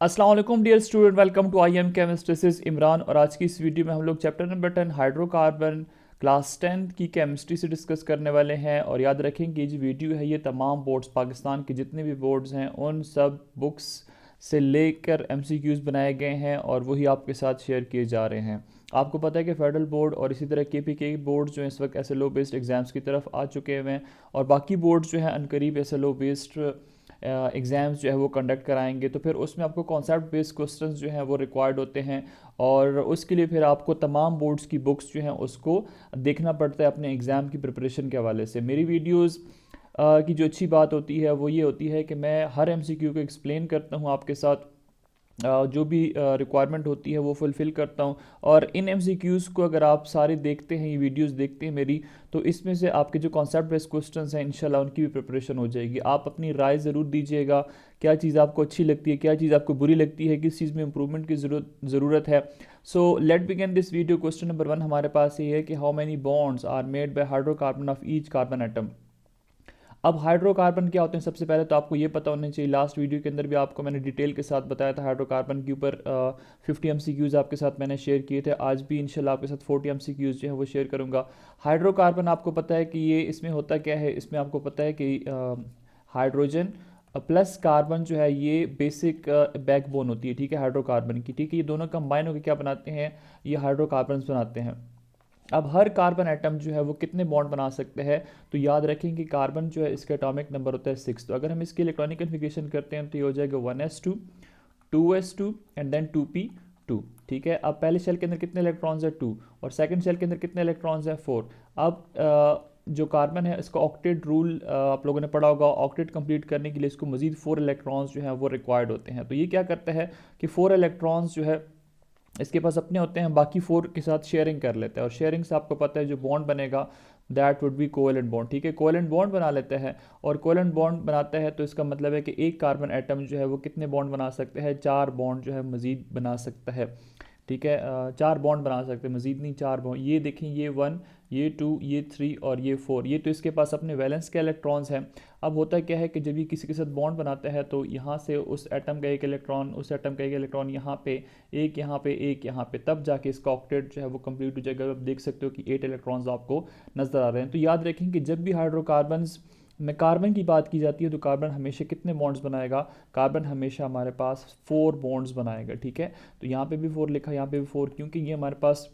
अस्सलाम वालेकुम dear student, welcome to I M chemistry. This is Imran और आज की इस वीडियो में हम लोग चैप्टर नंबर 10 हाइड्रोकार्बन क्लास 10 की केमिस्ट्री से डिस्कस करने वाले हैं। और याद रखें कि जो वीडियो है ये तमाम बोर्ड्स, पाकिस्तान के जितने भी बोर्ड्स हैं उन सब बुक्स से लेकर एमसीक्यूज़ बनाए गए हैं और वही आपके साथ शेयर किए जा रहे हैं। आपको पता है कि फेडरल बोर्ड और इसी तरह केपीके बोर्ड जो है इस वक्त एसएलओ बेस्ड एग्ज़ाम्स की तरफ आ चुके हुए हैं और बाकी बोर्ड जो है अनकरीब एसएलओ बेस्ड एग्ज़ाम्स जो है वो कंडक्ट कराएंगे। तो फिर उसमें आपको कॉन्सेप्ट बेस्ड क्वेश्चंस जो हैं वो रिक्वायर्ड होते हैं और उसके लिए फिर आपको तमाम बोर्ड्स की बुक्स जो हैं उसको देखना पड़ता है अपने एग्ज़ाम की प्रिपरेशन के हवाले से। मेरी वीडियोज़ की जो अच्छी बात होती है वो ये होती है कि मैं हर एमसीक्यू को एक्सप्लेन करता हूँ आपके साथ, जो भी रिक्वायरमेंट होती है वो फुलफ़िल करता हूँ। और इन एमसीक्यूज़ को अगर आप सारे देखते हैं, ये वीडियोस देखते हैं मेरी, तो इसमें से आपके जो कॉन्सेप्ट बेस्ड क्वेश्चंस हैं इंशाल्लाह उनकी भी प्रिपरेशन हो जाएगी। आप अपनी राय ज़रूर दीजिएगा, क्या चीज़ आपको अच्छी लगती है, क्या चीज़ आपको बुरी लगती है, किस चीज़ में इंप्रूवमेंट की ज़रूरत है। So let begin this video. Question number 1 हमारे पास ये है कि how many bonds are made by hydrocarbon of each carbon atom. अब हाइड्रोकार्बन क्या होते हैं, सबसे पहले तो आपको ये पता होना चाहिए। लास्ट वीडियो के अंदर भी आपको मैंने डिटेल के साथ बताया था हाइड्रोकार्बन के ऊपर। 50 एमसीक्यूज़ आपके साथ मैंने शेयर किए थे। आज भी इंशाल्लाह आपके साथ 40 एमसीक्यूज़ जो है वो शेयर करूंगा। हाइड्रोकार्बन आपको पता है कि ये इसमें होता क्या है, इसमें आपको पता है कि हाइड्रोजन प्लस कार्बन जो है ये बेसिक बैकबोन होती है, ठीक है, हाइड्रोकार्बन की। ठीक है, ये दोनों कंबाइन होकर क्या बनाते हैं, ये हाइड्रोकार्बन बनाते हैं। अब हर कार्बन एटम जो है वो कितने बॉन्ड बना सकते हैं, तो याद रखें कि कार्बन जो है इसका एटॉमिक नंबर होता है 6। तो अगर हम इसकी इलेक्ट्रॉनिक कन्फिग्रेशन करते हैं तो ये हो जाएगा 1s2, 2s2 and then 2p2। ठीक है, अब पहले शेल के अंदर कितने इलेक्ट्रॉन्स है 2 और सेकंड शेल के अंदर कितने इलेक्ट्रॉन्स है 4। अब जो कार्बन है इसका ऑक्टेट रूल आप लोगों ने पढ़ा होगा। ऑक्टेट कंप्लीट करने के लिए इसको मजीद 4 इलेक्ट्रॉन्स जो हैं वो रिक्वायर्ड होते हैं। तो ये क्या करता है कि 4 इलेक्ट्रॉन्स जो है इसके पास अपने होते हैं, बाकी 4 के साथ शेयरिंग कर लेता है और शेयरिंग से आपको पता है जो बॉन्ड बनेगा that would B covalent bond. ठीक है, कोवेलेंट बॉन्ड बना लेता है और कोवेलेंट बॉन्ड बनाता है तो इसका मतलब है कि एक कार्बन एटम जो है वो कितने बॉन्ड बना सकते हैं, 4 बॉन्ड जो है मजीद बना सकता है। ठीक है, 4 बॉन्ड बना सकते हैं, मजीद नहीं, 4 बॉन्ड। ये देखें, ये 1, ये 2, ये 3 और ये 4, ये तो इसके पास अपने वैलेंस के इलेक्ट्रॉन्स हैं। अब होता क्या है कि जब ये किसी के साथ बॉन्ड बनाता है तो यहाँ से उस एटम का एक इलेक्ट्रॉन, उस एटम का एक इलेक्ट्रॉन यहाँ पे, एक यहाँ पे, एक यहाँ पे, तब जाके इसका ऑक्टेट जो है वो कंप्लीट हो जाएगा। आप देख सकते हो कि 8 इलेक्ट्रॉन्स आपको नजर आ रहे हैं। तो याद रखें कि जब भी हाइड्रोकार्बन्स में कार्बन की बात की जाती है तो कार्बन हमेशा कितने बॉन्ड्स बनाएगा, कार्बन हमेशा हमारे पास 4 बॉन्ड्स बनाएगा। ठीक है, तो यहाँ पे भी 4 लिखा, यहाँ पे भी 4, क्योंकि ये हमारे पास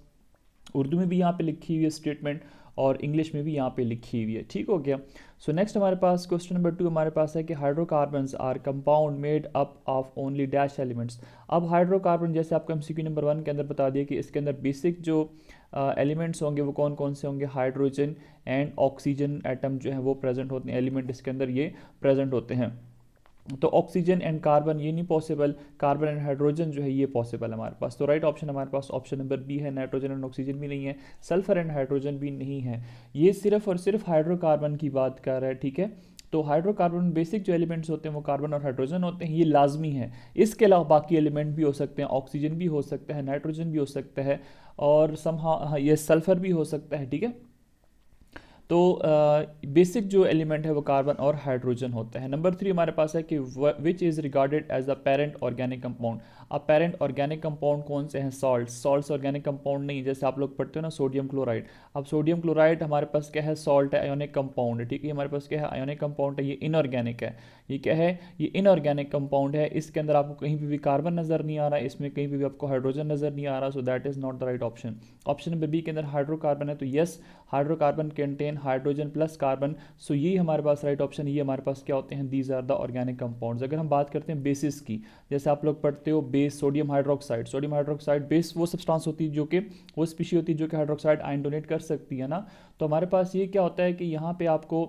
उर्दू में भी यहाँ पे लिखी हुई है स्टेटमेंट और इंग्लिश में भी यहाँ पे लिखी हुई है। ठीक हो गया। सो नेक्स्ट हमारे पास क्वेश्चन नंबर 2 हमारे पास है कि hydrocarbons are compound made up of only dash elements. अब हाइड्रोकार्बन जैसे आपको एमसीक्यू नंबर 1 के अंदर बता दिया कि इसके अंदर बेसिक जो एलिमेंट्स होंगे वो कौन कौन से होंगे, हाइड्रोजन एंड ऑक्सीजन एटम जो है वो प्रेजेंट होते हैं, एलिमेंट इसके अंदर ये प्रेजेंट होते हैं। तो ऑक्सीजन एंड कार्बन ये नहीं पॉसिबल, कार्बन एंड हाइड्रोजन जो है ये पॉसिबल है हमारे पास। तो राइट ऑप्शन हमारे पास ऑप्शन नंबर बी है। नाइट्रोजन एंड ऑक्सीजन भी नहीं है, सल्फर एंड हाइड्रोजन भी नहीं है। ये सिर्फ और सिर्फ हाइड्रोकार्बन की बात कर रहा है। ठीक है, तो हाइड्रोकार्बन बेसिक जो एलिमेंट्स होते हैं वो कार्बन और हाइड्रोजन होते हैं, ये लाजमी है। इसके अलावा बाकी एलिमेंट भी हो सकते हैं, ऑक्सीजन भी हो सकता है, नाइट्रोजन भी हो सकता है और समहा ये सल्फर भी हो सकता है। ठीक है, तो बेसिक जो एलिमेंट है वो कार्बन और हाइड्रोजन होता है। नंबर 3 हमारे पास है कि which is regarded as a parent organic compound. अब पेरेंट ऑर्गेनिक कंपाउंड कौन से हैं, सॉल्ट्स ऑर्गेनिक कंपाउंड नहीं, जैसे आप लोग पढ़ते हो ना सोडियम क्लोराइड। अब सोडियम क्लोराइड हमारे पास क्या है, सॉल्ट है, आयोनिक कंपाउंड है। ठीक है, हमारे पास क्या है, आयोनिक कंपाउंड है, ये इनऑर्गेनिक है। ये क्या है, ये इनऑर्गेनिक कंपाउंड है। इसके अंदर आपको कहीं पे भी कार्बन नजर नहीं आ रहा है, इसमें कहीं पे भी आपको हाइड्रोजन नजर नहीं आ रहा, so that is not the right option. Option number B के अंदर हाइड्रोकार्बन है, तो yes, hydrocarbon contain hydrogen plus carbon. So ये हमारे पास राइट ऑप्शन, ये हमारे पास क्या होते हैं, these are the organic compounds. अगर हम बात करते हैं बेसिस की, जैसे आप लोग पढ़ते हो base, sodium hydroxide, sodium hydroxide base वो सब्सटेंस होती है जो कि वो स्पीशी होती है जो कि हाइड्रोक्साइड आयन डोनेट कर सकती है ना। तो हमारे पास ये क्या होता है कि यहाँ पे आपको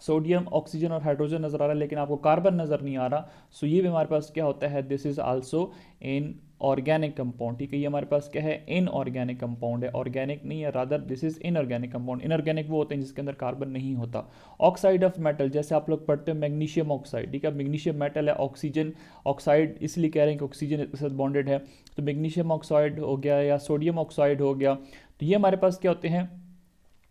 सोडियम, ऑक्सीजन और हाइड्रोजन नजर आ रहा है लेकिन आपको कार्बन नजर नहीं आ रहा। सो ये भी हमारे पास क्या होता है, this is also in organic compound. ठीक है, ये हमारे पास क्या है, इन ऑर्गेनिक कंपाउंड है, ऑर्गेनिक नहीं है, rather this is inorganic compound. Inorganic वो होते हैं जिसके अंदर कार्बन नहीं होता। ऑक्साइड ऑफ मेटल, जैसे आप लोग पढ़ते हो मैग्नीशियम ऑक्साइड। ठीक है, मैग्नीशियम मेटल है, ऑक्सीजन ऑक्साइड इसलिए कह रहे हैं कि ऑक्सीजन के साथ बॉन्डेड है, तो मैग्नीशियम ऑक्साइड हो गया या सोडियम ऑक्साइड हो गया। तो ये हमारे पास क्या होते हैं,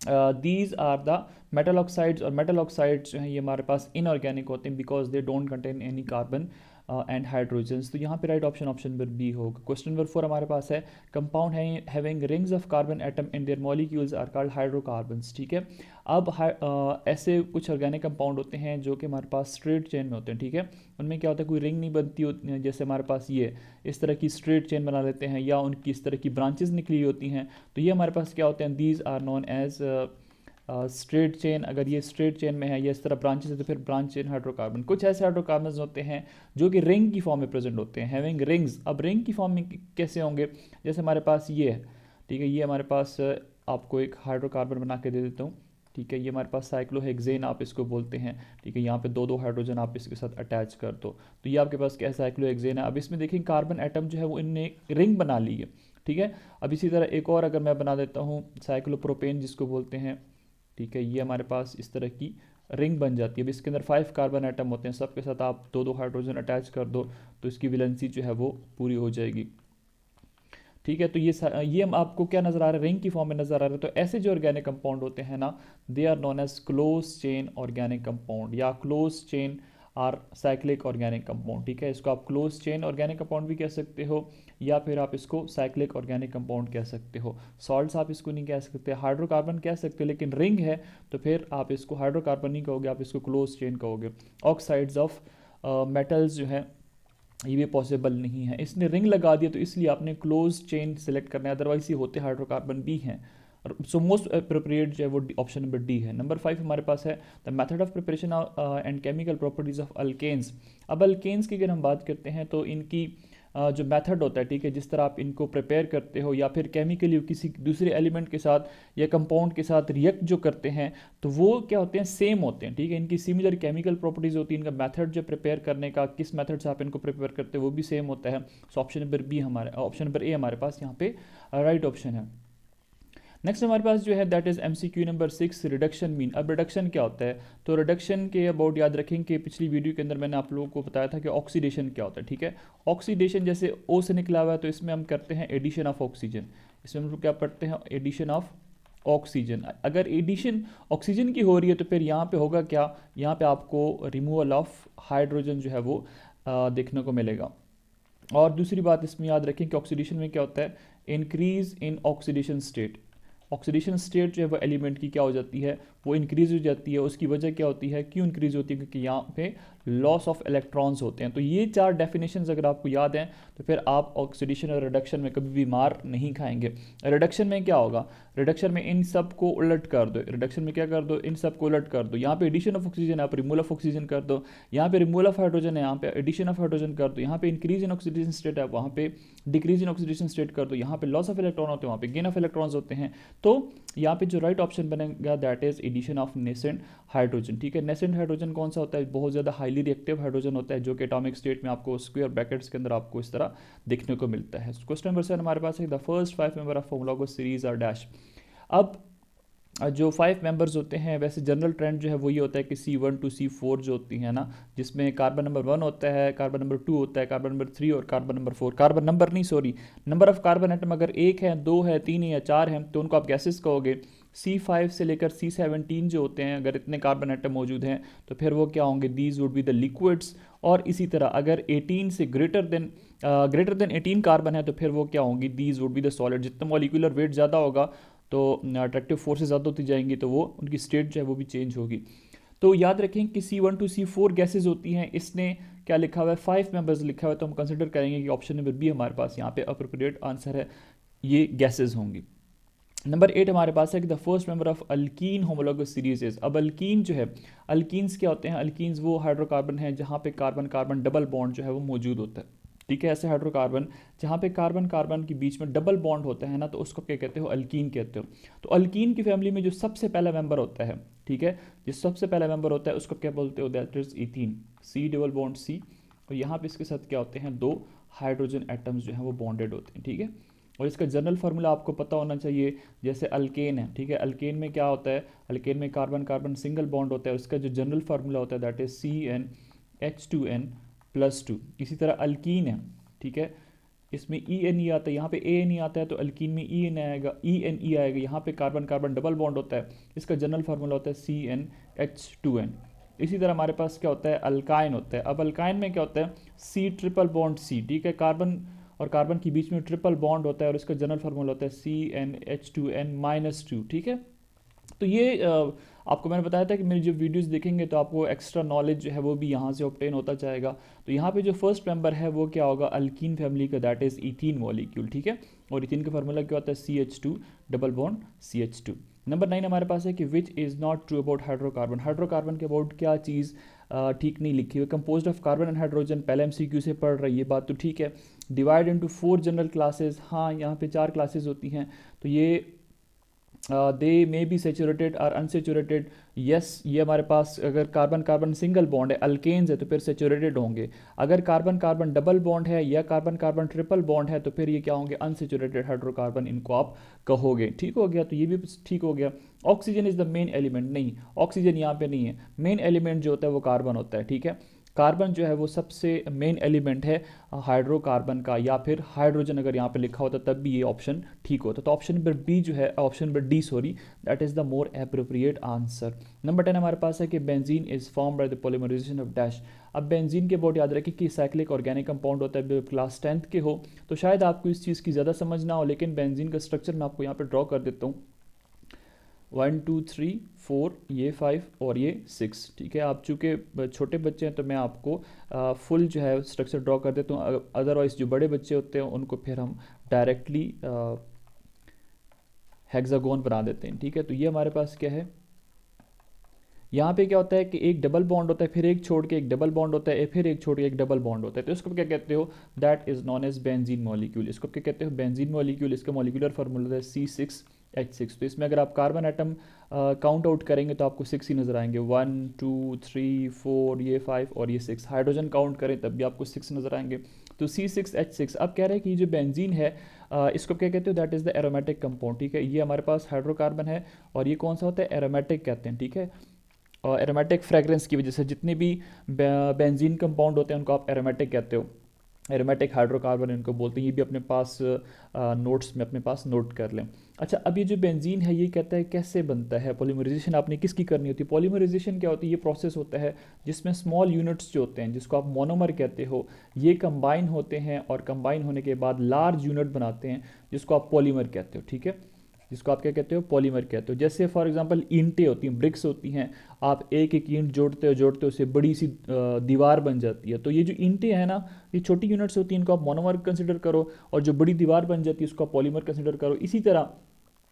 these are the metal oxides. और मेटल ऑक्साइड्स जो हैं ये हमारे पास इनऑर्गेनिक होते हैं because they don't contain any carbon and hydrogens. तो यहाँ पे right option option number B होगा। क्वेश्चन नंबर 4 हमारे पास है compound having rings of carbon atom in their molecules are called hydrocarbons. ठीक है, अब ऐसे कुछ ऑर्गेनिक कंपाउंड होते हैं जो कि हमारे पास स्ट्रेट चेन में होते हैं। ठीक है, उनमें क्या होता है, कोई रिंग नहीं बनती होती, जैसे हमारे पास ये इस तरह की स्ट्रेट चेन बना लेते हैं या उनकी इस तरह की ब्रांचेस निकली होती हैं। तो ये हमारे पास क्या होते हैं, these are known as straight chain. अगर ये स्ट्रेट चेन में है या इस तरह ब्रांचेस है तो फिर ब्रांच चेन हाइड्रोकार्बन। कुछ ऐसे हाइड्रोकार्बन होते हैं जो कि रिंग की फॉर्म में प्रेजेंट होते हैं, हैविंग रिंग्स। अब रिंग की फॉर्म में कैसे होंगे, जैसे हमारे पास ये है, ठीक है, ये हमारे पास आपको एक हाइड्रोकार्बन बना के दे देता हूँ। ठीक है, ये हमारे पास साइक्लोहेक्सेन आप इसको बोलते हैं। ठीक है, यहाँ पे दो दो हाइड्रोजन आप इसके साथ अटैच कर दो तो ये आपके पास क्या है, साइक्लोहेक्सेन है। अब इसमें देखिए कार्बन एटम जो है वो इनने रिंग बना ली है। ठीक है, अब इसी तरह एक और अगर मैं बना देता हूँ साइक्लोप्रोपेन जिसको बोलते हैं। ठीक है, ये हमारे पास इस तरह की रिंग बन जाती है। अब इसके अंदर 5 कार्बन एटम होते हैं, सबके साथ आप दो दो हाइड्रोजन अटैच कर दो तो इसकी वैलेंसी जो है वो पूरी हो जाएगी। ठीक है, तो ये हम आपको क्या नज़र आ रहा है, रिंग की फॉर्म में नज़र आ रहा है। तो ऐसे जो ऑर्गेनिक कंपाउंड होते हैं ना, they are known as close chain organic compound या close chain or cyclic organic compound. ठीक है, इसको आप क्लोज चेन ऑर्गेनिक कंपाउंड भी कह सकते हो या फिर आप इसको साइक्लिक ऑर्गेनिक कंपाउंड कह सकते हो। सॉल्ट्स आप इसको नहीं कह सकते, हाइड्रोकार्बन कह सकते हो, लेकिन रिंग है तो फिर आप इसको हाइड्रोकार्बन नहीं कहोगे, आप इसको क्लोज चेन कहोगे। ऑक्साइड्स ऑफ मेटल्स जो है ये भी पॉसिबल नहीं है। इसने रिंग लगा दिया तो इसलिए आपने क्लोज चेन सेलेक्ट करना है, अदरवाइज ये होते हाइड्रोकार्बन भी हैं। सो मोस्ट अप्रोप्रिएट जो है वो ऑप्शन नंबर डी है। नंबर 5 हमारे पास है the method of preparation and chemical properties of alkanes. अब अल्केन्स की अगर हम बात करते हैं तो इनकी जो मेथड होता है, ठीक है, जिस तरह आप इनको प्रिपेयर करते हो या फिर केमिकली किसी दूसरे एलिमेंट के साथ या कंपाउंड के साथ रिएक्ट जो करते हैं तो वो क्या होते हैं, सेम होते हैं। ठीक है, इनकी सिमिलर केमिकल प्रॉपर्टीज होती है, इनका मेथड जो प्रिपेयर करने का, किस मेथड से आप इनको प्रिपेयर करते हो वो भी सेम होता है। सो ऑप्शन नंबर बी हमारे, ऑप्शन नंबर ए हमारे पास यहाँ पे राइट ऑप्शन है। नेक्स्ट हमारे पास जो है that is MCQ number 6, reduction mean. अब रिडक्शन क्या होता है, तो रिडक्शन के अबाउट याद रखें कि पिछली वीडियो के अंदर मैंने आप लोगों को बताया था कि ऑक्सीडेशन क्या होता है। ठीक है, ऑक्सीडेशन जैसे ओ से निकला हुआ है तो इसमें हम करते हैं एडिशन ऑफ ऑक्सीजन। इसमें हम लोग क्या पढ़ते हैं, एडिशन ऑफ ऑक्सीजन। अगर एडिशन ऑक्सीजन की हो रही है तो फिर यहाँ पे होगा क्या, यहाँ पे आपको रिमूवल ऑफ हाइड्रोजन जो है वो देखने को मिलेगा। और दूसरी बात इसमें याद रखें कि ऑक्सीडेशन में क्या होता है, increase in oxidation state. Oxidation state जो है वो एलिमेंट की क्या हो जाती है, वो इंक्रीज हो जाती है। उसकी वजह क्या होती है, क्यों इंक्रीज होती है, क्योंकि यहाँ पे लॉस ऑफ इलेक्ट्रॉन्स होते हैं। तो ये 4 डेफिनेशंस अगर आपको याद हैं तो फिर आप ऑक्सीडेशन और रिडक्शन में कभी भी मार नहीं खाएंगे। रिडक्शन में क्या होगा, रिडक्शन में इन सब को उलट कर दो, रिडक्शन में क्या कर दो, इन सब को उलट कर दो। यहाँ पे एडिशन ऑफ ऑक्सीजन है, आप रिमूवल ऑफ ऑक्सीजन कर दो। यहाँ पे रिमूवल ऑफ हाइड्रोजन है, यहाँ पे एडिशन ऑफ हाइड्रोजन कर दो। यहाँ पे इंक्रीज इन ऑक्सीडेशन स्टेट है, वहाँ पे डिक्रीज इन ऑक्सीडेशन स्टेट कर दो। यहाँ पे लॉस ऑफ इलेक्ट्रॉन होते हैं, वहाँ पे गेन ऑफ इलेक्ट्रॉन्स होते हैं। तो यहाँ पे जो राइट ऑप्शन बनेगा that is addition of nascent hydrogen. ठीक है, नेसेंट हाइड्रोजन कौन सा होता है, बहुत ज़्यादा हाईली रिएक्टिव हाइड्रोजन होता है जो कि एटॉमिक स्टेट में आपको स्क्वायर ब्रैकेट्स के अंदर आपको इस तरह देखने को मिलता है। क्वेश्चन नंबर 7 हमारे पास है the first 5 member of homologous series are dash. अब जो 5 मेंबर्स होते हैं वैसे जनरल ट्रेंड जो है वो ये होता है कि C1 to C4 जो होती है ना, जिसमें कार्बन नंबर 1 होता है, कार्बन नंबर 2 होता है, कार्बन नंबर 3 और कार्बन नंबर 4। कार्बन नंबर नहीं, sorry, number of carbon atom अगर 1 है, 2 है, 3 है या 4 है तो उनको आप गैसेस कहोगे। C5 से लेकर C17 जो होते हैं, अगर इतने कार्बन एटम मौजूद हैं तो फिर वो क्या होंगे, these would be the liquids. और इसी तरह अगर 18 से ग्रेटर देन 18 कार्बन है तो फिर वो क्या होंगी, these would be the solid. जितना मॉलिक्यूलर वेट ज़्यादा होगा तो अट्रैक्टिव फोर्सेस ज़्यादा होती जाएंगी तो वो उनकी स्टेट जो है वो भी चेंज होगी। तो याद रखें कि C1 to C4 गैसेज होती हैं। इसने क्या लिखा हुआ है, 5 मेंबर्स लिखा हुआ है, तो हम कंसिडर करेंगे कि ऑप्शन नंबर बी हमारे पास यहाँ पे अप्रोप्रिएट आंसर है, ये गैसेज होंगी। नंबर 8 हमारे पास है कि the first member of alkyne homologous series is. अब अल्कीन जो है, अल्कीन्स क्या होते हैं, अल्कीन्स वो हाइड्रोकार्बन है जहाँ पे कार्बन कार्बन डबल बॉन्ड जो है वो मौजूद होता है। ठीक है, ऐसे हाइड्रोकार्बन जहाँ पे कार्बन कार्बन के बीच में डबल बॉन्ड होता है ना, तो उसको क्या कहते हो, अल्कीन कहते हो। तो अल्कीन की फैमिली में जो सबसे पहला मेंबर होता है, ठीक है, जो सबसे पहला मेंबर होता है उसको क्या बोलते हो, that is ethene, C double bond C। और यहाँ पे इसके साथ क्या होते हैं, 2 हाइड्रोजन एटम्स जो हैं वो बॉन्डेड होते हैं। ठीक है, और इसका जनरल फार्मूला आपको पता होना चाहिए। जैसे अल्केन है, ठीक है, अल्केन में क्या होता है, अल्केन में कार्बन कार्बन सिंगल बॉन्ड होता है, उसका जो जनरल फार्मूला होता है दैट इज CnH2n+2। इसी तरह अल्कीन है, ठीक है, इसमें ENE आता है, यहाँ पे ANE आता है, तो अल्कीन में EN आएगा, ENE आएगा। यहाँ पे कार्बन कार्बन डबल बॉन्ड होता है, इसका जनरल फार्मूला होता है CnH2n। इसी तरह हमारे पास क्या होता है, अल्काइन होता है। अब अल्काइन में क्या होता है, सी ट्रिपल बॉन्ड सी, ठीक है, कार्बन और कार्बन के बीच में ट्रिपल बॉन्ड होता है और इसका जनरल फार्मूला होता है CnH2n-2, ठीक है। तो ये आपको मैंने बताया था कि मेरी जो वीडियोस देखेंगे तो आपको एक्स्ट्रा नॉलेज जो है वो भी यहाँ से ऑब्टेन होता जाएगा। तो यहाँ पे जो फर्स्ट मेंबर है वो क्या होगा, अल्कीन फैमिली का, दैट इज़ इथीन मॉलिक्यूल, ठीक है। और इथीन का फार्मूला क्या होता है, CH2 double bond CH2। Number 9 हमारे पास है कि which is not true about hydrocarbon. Hydrocarbon के अबाउट क्या चीज़ ठीक नहीं लिखी हुई। Composed of carbon and hydrogen, पहले MCQ से पढ़ रही है बात, तो ठीक है। डिवाइड इनटू 4 जनरल क्लासेस, हाँ यहाँ पे 4 क्लासेस होती हैं। तो ये दे मे बी सेचुरेटेड और अनसेचुरेटेड, यस, ये हमारे पास अगर कार्बन कार्बन सिंगल बॉन्ड है, अल्केन्स है, तो फिर सेचुरेटेड होंगे। अगर कार्बन कार्बन डबल बॉन्ड है या कार्बन कार्बन ट्रिपल बॉन्ड है तो फिर ये क्या होंगे, अनसेचुरेटेड हाइड्रोकार्बन इनको आप कहोगे, ठीक हो गया। तो ये भी ठीक हो गया। Oxygen is the main element, नहीं, ऑक्सीजन यहाँ पे नहीं है। मेन एलिमेंट जो होता है वो कार्बन होता है, ठीक है। कार्बन जो है वो सबसे मेन एलिमेंट है हाइड्रोकार्बन का, या फिर हाइड्रोजन अगर यहाँ पे लिखा होता तब भी ये ऑप्शन ठीक होता। तो ऑप्शन नंबर बी जो है, option number D sorry, that is the more appropriate answer. Number 10 हमारे पास है कि benzene is form by the polymerization of dash. अब बेंजीन के बोर्ड याद रखें कि साइक्लिक ऑर्गेनिक कंपाउंड होता है। क्लास 10th के हो तो शायद आपको इस चीज़ की ज़्यादा समझ ना हो, लेकिन बेंजीन का स्ट्रक्चर मैं आपको यहाँ पे ड्रॉ कर देता हूँ। 1 2 3 4, ये 5 और ये 6, ठीक है। आप चूँकि छोटे बच्चे हैं तो मैं आपको फुल जो है स्ट्रक्चर ड्रॉ कर देता हूँ, अदरवाइज जो बड़े बच्चे होते हैं उनको फिर हम डायरेक्टली हेक्सागोन बना देते हैं, ठीक है। तो ये हमारे पास क्या है, यहाँ पे क्या होता है कि एक डबल बॉन्ड होता है, फिर एक छोड़ के एक डबल बॉन्ड होता है, फिर एक छोड़ के एक डबल बॉन्ड होता है। तो इसको क्या कहते हो, that is known as benzene molecule. इसको क्या कहते हो, बेंजीन मॉलिक्यूल। इसका मॉलिक्यूलर फार्मूला है C6H6। तो इसमें अगर आप कार्बन एटम काउंट आउट करेंगे तो आपको 6 ही नजर आएंगे, 1 2 3 4, ये 5 और ये 6। हाइड्रोजन काउंट करें तब भी आपको 6 नजर आएंगे। तो C6H6। अब कह रहे हैं कि ये जो बेंजीन है इसको क्या कहते हो, that is the aromatic compound, ठीक है। ये हमारे पास हाइड्रोकार्बन है और ये कौन सा होता है, एरोमेटिक कहते हैं, ठीक है। और एरोमेटिक फ्रेगरेंस की वजह से जितने भी बेंजीन कंपाउंड होते हैं उनको आप एरोमेटिक कहते हो, एरोमेटिक हाइड्रोकार्बन इनको बोलते हैं। ये भी अपने पास नोट्स में अपने पास नोट कर लें। अच्छा, अब ये जो बेंजीन है ये कहता है कैसे बनता है, पॉलीमराइजेशन आपने किसकी करनी होती है। पॉलीमराइजेशन क्या होती है, ये प्रोसेस होता है जिसमें स्मॉल यूनिट्स जो होते हैं जिसको आप मोनोमर कहते हो, ये कंबाइन होते हैं और कंबाइन होने के बाद लार्ज यूनिट बनाते हैं जिसको आप पॉलीमर कहते हो, ठीक है, जिसको आप क्या कहते हो, पॉलीमर कहते हो। जैसे फॉर एग्जांपल ईंटें होती हैं, ब्रिक्स होती हैं, आप एक एक ईंट जोड़ते हो उससे बड़ी सी दीवार बन जाती है। तो ये जो ईंटें हैं ना, ये छोटी यूनिट्स होती हैं, इनको आप मोनोमर कंसिडर करो, और जो बड़ी दीवार बन जाती है उसको आप पॉलीमर कंसिडर करो। इसी तरह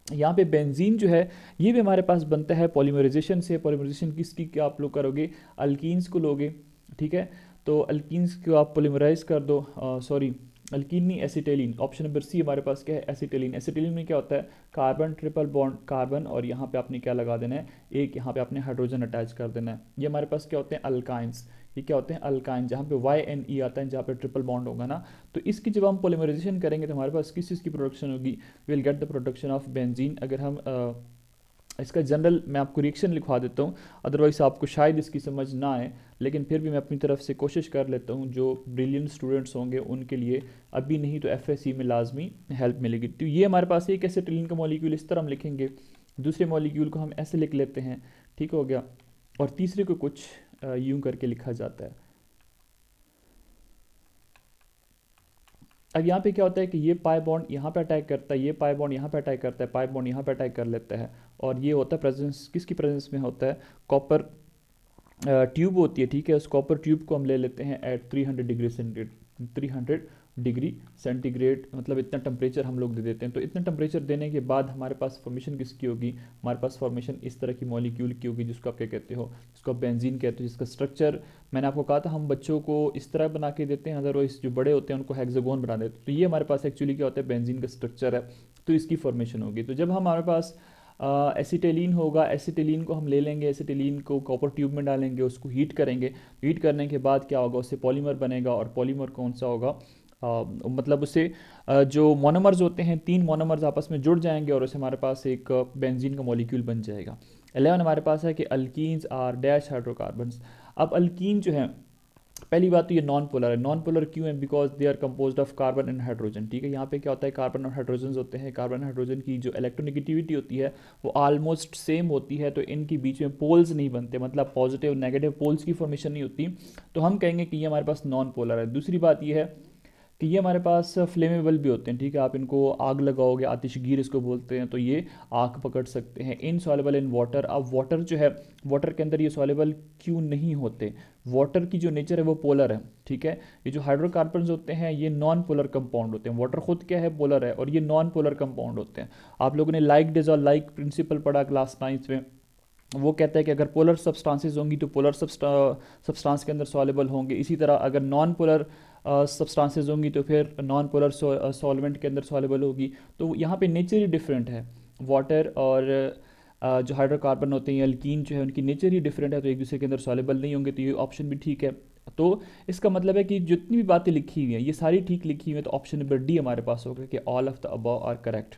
यहाँ पे बेंजीन जो है ये भी हमारे पास बनता है पॉलीमराइजेशन से। पॉलीमराइजेशन किसकी क्या आप लोग करोगे, अल्कीन्स को लोगे, ठीक है। तो अल्कीन्स को आप पॉलीमराइज कर दो, सॉरी अल्कीन नहीं, एसिटिलीन। ऑप्शन नंबर सी हमारे पास क्या है, एसिटिलीन। एसिटिलीन में क्या होता है, कार्बन ट्रिपल बॉन्ड कार्बन, और यहाँ पे आपने क्या लगा देना है, एक यहाँ पे आपने हाइड्रोजन अटैच कर देना है। ये हमारे पास क्या होते हैं, अल्काइंस। ये क्या होते हैं, अल्काइन, जहाँ पे YNE आता है, जहाँ पे ट्रिपल बॉन्ड होगा ना। तो इसकी जब हम पॉलीमराइजेशन करेंगे तो हमारे पास किस चीज़ की प्रोडक्शन होगी, will get the production of benzene. अगर हम इसका जनरल मैं आपको रिएक्शन लिखवा देता हूँ, अदरवाइज आपको शायद इसकी समझ ना आए, लेकिन फिर भी मैं अपनी तरफ से कोशिश कर लेता हूँ। जो ब्रिलियंट स्टूडेंट्स होंगे उनके लिए अभी नहीं तो FSC में लाजमी हेल्प मिलेगी। तो ये हमारे पास एक एसिटिलीन का मॉलिक्यूल इस तरह हम लिखेंगे, दूसरे मॉलिक्यूल को हम ऐसे लिख लेते हैं, ठीक हो गया, और तीसरे को कुछ यूं करके लिखा जाता है। अब यहाँ पे क्या होता है कि ये पाई बॉन्ड यहाँ पे अटैक करता है, ये पाई बॉन्ड यहाँ पे अटैक करता है, पाई बॉन्ड यहाँ पे अटैक कर लेता है, और ये होता है प्रेजेंस, किसकी प्रेजेंस में होता है, कॉपर ट्यूब होती है, ठीक है। उस कॉपर ट्यूब को हम ले लेते हैं at 300 degree centigrade, 300 degree centigrade, मतलब इतना टेम्परेचर हम लोग दे देते हैं। तो इतना टेम्परेचर देने के बाद हमारे पास फॉर्मेशन किसकी होगी, हमारे पास फॉर्मेशन इस तरह की मॉलिक्यूल की होगी जिसको आप क्या कहते हो, जिसको आप बेंजीन कहते हो, जिसका स्ट्रक्चर मैंने आपको कहा था हम बच्चों को इस तरह बना के देते हैं, अदरवाइज जो बड़े होते हैं उनको हेक्सागोन बना देते हैं। तो ये हमारे पास एक्चुअली क्या होता है, बेंजीन का स्ट्रक्चर है, तो इसकी फॉर्मेशन होगी। तो जब हमारे पास एसिटिलीन होगा, एसिटिलीन को हम ले लेंगे, एसिटिलीन को कॉपर ट्यूब में डालेंगे, उसको हीट करेंगे, हीट करने के बाद क्या होगा, उससे पॉलीमर बनेगा, और पॉलीमर कौन सा होगा, मतलब उससे जो मोनोमर्स होते हैं, 3 मोनोमर्स आपस में जुड़ जाएंगे और उससे हमारे पास एक बेंजीन का मॉलिक्यूल बन जाएगा। 11 हमारे पास है कि अल्कीन्स आर डैश हाइड्रोकार्बन्स। अब अल्कीन जो है पहली बात तो ये नॉन पोलर है। नॉन पोलर क्यों है? Because they are composed of carbon and hydrogen. ठीक है, यहाँ पे क्या होता है, कार्बन और हाइड्रोजन होते हैं। कार्बन हाइड्रोजन की जो इलेक्ट्रोनेगेटिविटी होती है वो ऑलमोस्ट सेम होती है, तो इनके बीच में पोल्स नहीं बनते, मतलब पॉजिटिव नेगेटिव पोल्स की फॉर्मेशन नहीं होती, तो हम कहेंगे कि ये हमारे पास नॉन पोलर है। दूसरी बात ये है कि ये हमारे पास फ्लेमेबल भी होते हैं। ठीक है, आप इनको आग लगाओगे, आतिशगीर इसको बोलते हैं, तो ये आग पकड़ सकते हैं। Insoluble in water. अब वाटर जो है, वाटर के अंदर ये सॉल्युबल क्यों नहीं होते? वाटर की जो नेचर है वो पोलर है। ठीक है, ये जो हाइड्रोकार्बन्स होते हैं ये नॉन पोलर कंपाउंड होते हैं। वाटर खुद क्या है, पोलर है, और ये नॉन पोलर कंपाउंड होते हैं। आप लोगों ने लाइक डिजॉल्व लाइक प्रिंसिपल पढ़ा क्लास 9th में। वो कहता है कि अगर पोलर सब्सटेंसेस होंगी तो पोलर सब्सटेंस के अंदर सॉल्युबल होंगे। इसी तरह अगर नॉन पोलर सब्सटेंसेस होंगी तो फिर नॉन पोलर सॉल्वेंट के अंदर सॉल्युबल होगी। तो यहाँ पे नेचर ही डिफरेंट है। वाटर और जो हाइड्रोकार्बन होते हैं, अल्कीन जो है, उनकी नेचर ही डिफरेंट है, तो एक दूसरे के अंदर सॉल्युबल नहीं होंगे, तो ये ऑप्शन भी ठीक है। तो इसका मतलब है कि जितनी भी बातें लिखी हुई हैं ये सारी ठीक लिखी हुई हैं, तो ऑप्शन नंबर डी हमारे पास होगा कि all of the above are correct.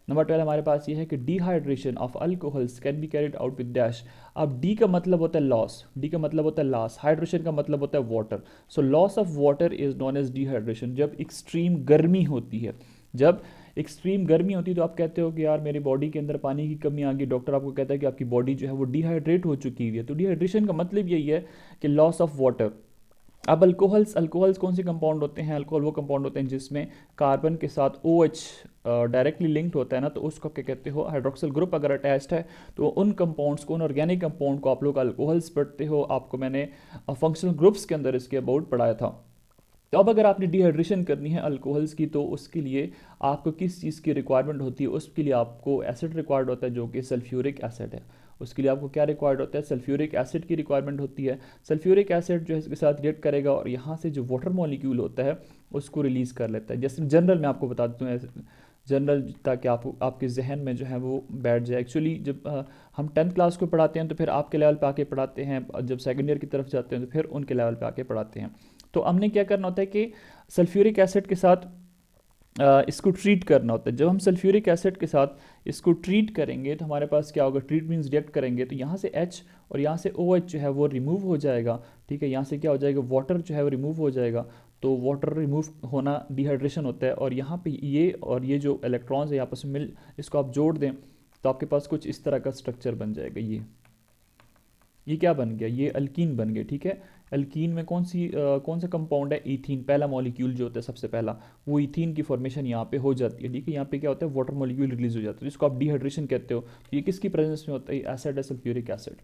Number 12 हमारे पास ये है कि dehydration of alcohols can be carried out with dash. अब डी का मतलब होता है लॉस, डी का मतलब होता है लॉस, हाइड्रेशन का मतलब होता है water. So loss of water is known as dehydration. जब एक्सट्रीम गर्मी होती है, जब एक्सट्रीम गर्मी होती है तो आप कहते हो कि यार मेरी बॉडी के अंदर पानी की कमी आ गई, डॉक्टर आपको कहता है कि आपकी बॉडी जो है वो डिहाइड्रेट हो चुकी है। तो डिहाइड्रेशन का मतलब यही है कि लॉस ऑफ वाटर। अब अल्कोहल्स, अल्कोहल्स कौन से कंपाउंड होते हैं? अल्कोहल वो कंपाउंड होते हैं जिसमें कार्बन के साथ OH डायरेक्टली लिंक्ड होता है ना, तो उसको क्या कहते हो, हाइड्रोक्सिल ग्रुप अगर अटैच्ड है तो उन कंपाउंड्स को, उन ऑर्गेनिक कंपाउंड को आप लोग अल्कोहल्स पढ़ते हो। आपको मैंने फंक्शनल ग्रुप्स के अंदर इसके अबाउट पढ़ाया था। तो अब अगर आपने डिहाइड्रेशन करनी है अल्कोहल्स की, तो उसके लिए आपको किस चीज़ की रिक्वायरमेंट होती है? उसके लिए आपको एसिड रिक्वायर्ड होता है जो कि सल्फ्यूरिक एसिड है। उसके लिए आपको क्या रिक्वायर्ड होता है? सल्फ्यूरिक एसिड की रिक्वायरमेंट होती है। सल्फ्यूरिक एसिड जो है इसके साथ रिएक्ट करेगा और यहाँ से जो वाटर मॉलिक्यूल होता है उसको रिलीज़ कर लेता है। जैसे जनरल में आपको बता देता हूँ, जनरल, ताकि आपके जहन में जो है वो बैठ जाए। एक्चुअली जब हम 10th क्लास को पढ़ाते हैं तो फिर आपके लेवल पे आके पढ़ाते हैं, जब सेकेंड ईयर की तरफ जाते हैं तो फिर उनके लेवल पे आके पढ़ाते हैं। तो हमने क्या करना होता है कि सल्फ्यूरिक एसिड के साथ इसको ट्रीट करना होता है। जब हम सल्फ्यूरिक एसिड के साथ इसको ट्रीट करेंगे तो हमारे पास क्या होगा, ट्रीट मीन्स रिएक्ट करेंगे, तो यहाँ से H और यहाँ से OH जो है वो रिमूव हो जाएगा। ठीक है, यहाँ से क्या हो जाएगा, वाटर जो है वो रिमूव हो जाएगा। तो वाटर रिमूव होना डिहाइड्रेशन होता है। और यहाँ पे ये और ये जो इलेक्ट्रॉन्स है आपस में मिल, इसको आप जोड़ दें तो आपके पास कुछ इस तरह का स्ट्रक्चर बन जाएगा। ये क्या बन गया, ये अल्कीन बन गया। ठीक है, अल्कीन में कौन सा कंपाउंड है, ईथीन। पहला मॉलिक्यूल जो होता है सबसे पहला, वो ईथीन की फॉर्मेशन यहाँ पे हो जाती है। ठीक है, यहाँ पे क्या होता है, वाटर मॉलिक्यूल रिलीज हो जाता है, जिसको आप डिहाइड्रेशन कहते हो। तो ये किसकी प्रेजेंस में होता है? एसिड है, sulphuric acid.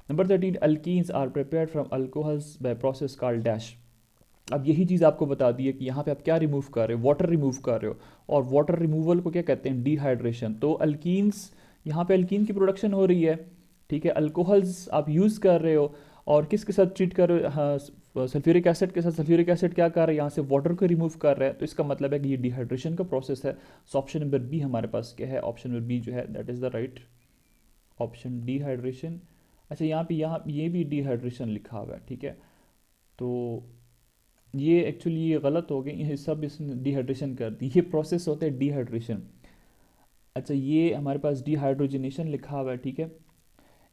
Number 13, alkenes are prepared from alcohols by process called dash. अब यही चीज़ आपको बता दी है कि यहाँ पे आप क्या रिमूव कर रहे हो, वाटर रिमूव कर रहे हो, और वाटर रिमूवल को क्या कहते हैं, डिहाइड्रेशन। तो अल्कीन्स, यहाँ पे अल्कीन की प्रोडक्शन हो रही है। ठीक है, अल्कोहल्स आप यूज़ कर रहे हो और किसके साथ ट्रीट कर रहे हो, हाँ, सल्फ्यूरिक एसिड के साथ। सल्फ्यूरिक एसिड क्या कर रहा है, यहाँ से वाटर को रिमूव कर रहा है, तो इसका मतलब है कि ये डिहाइड्रेशन का प्रोसेस है। सो ऑप्शन नंबर बी हमारे पास क्या है, ऑप्शन नंबर बी जो है that is the right option, dehydration. अच्छा, यहाँ ये भी डिहाइड्रेशन लिखा हुआ है। ठीक है, तो ये एक्चुअली ये गलत हो गई, ये सब इसने डिहाइड्रेशन कर दी, ये प्रोसेस होता है डिहाइड्रेशन। अच्छा, ये हमारे पास डिहाइड्रोजनेशन लिखा हुआ है। ठीक है,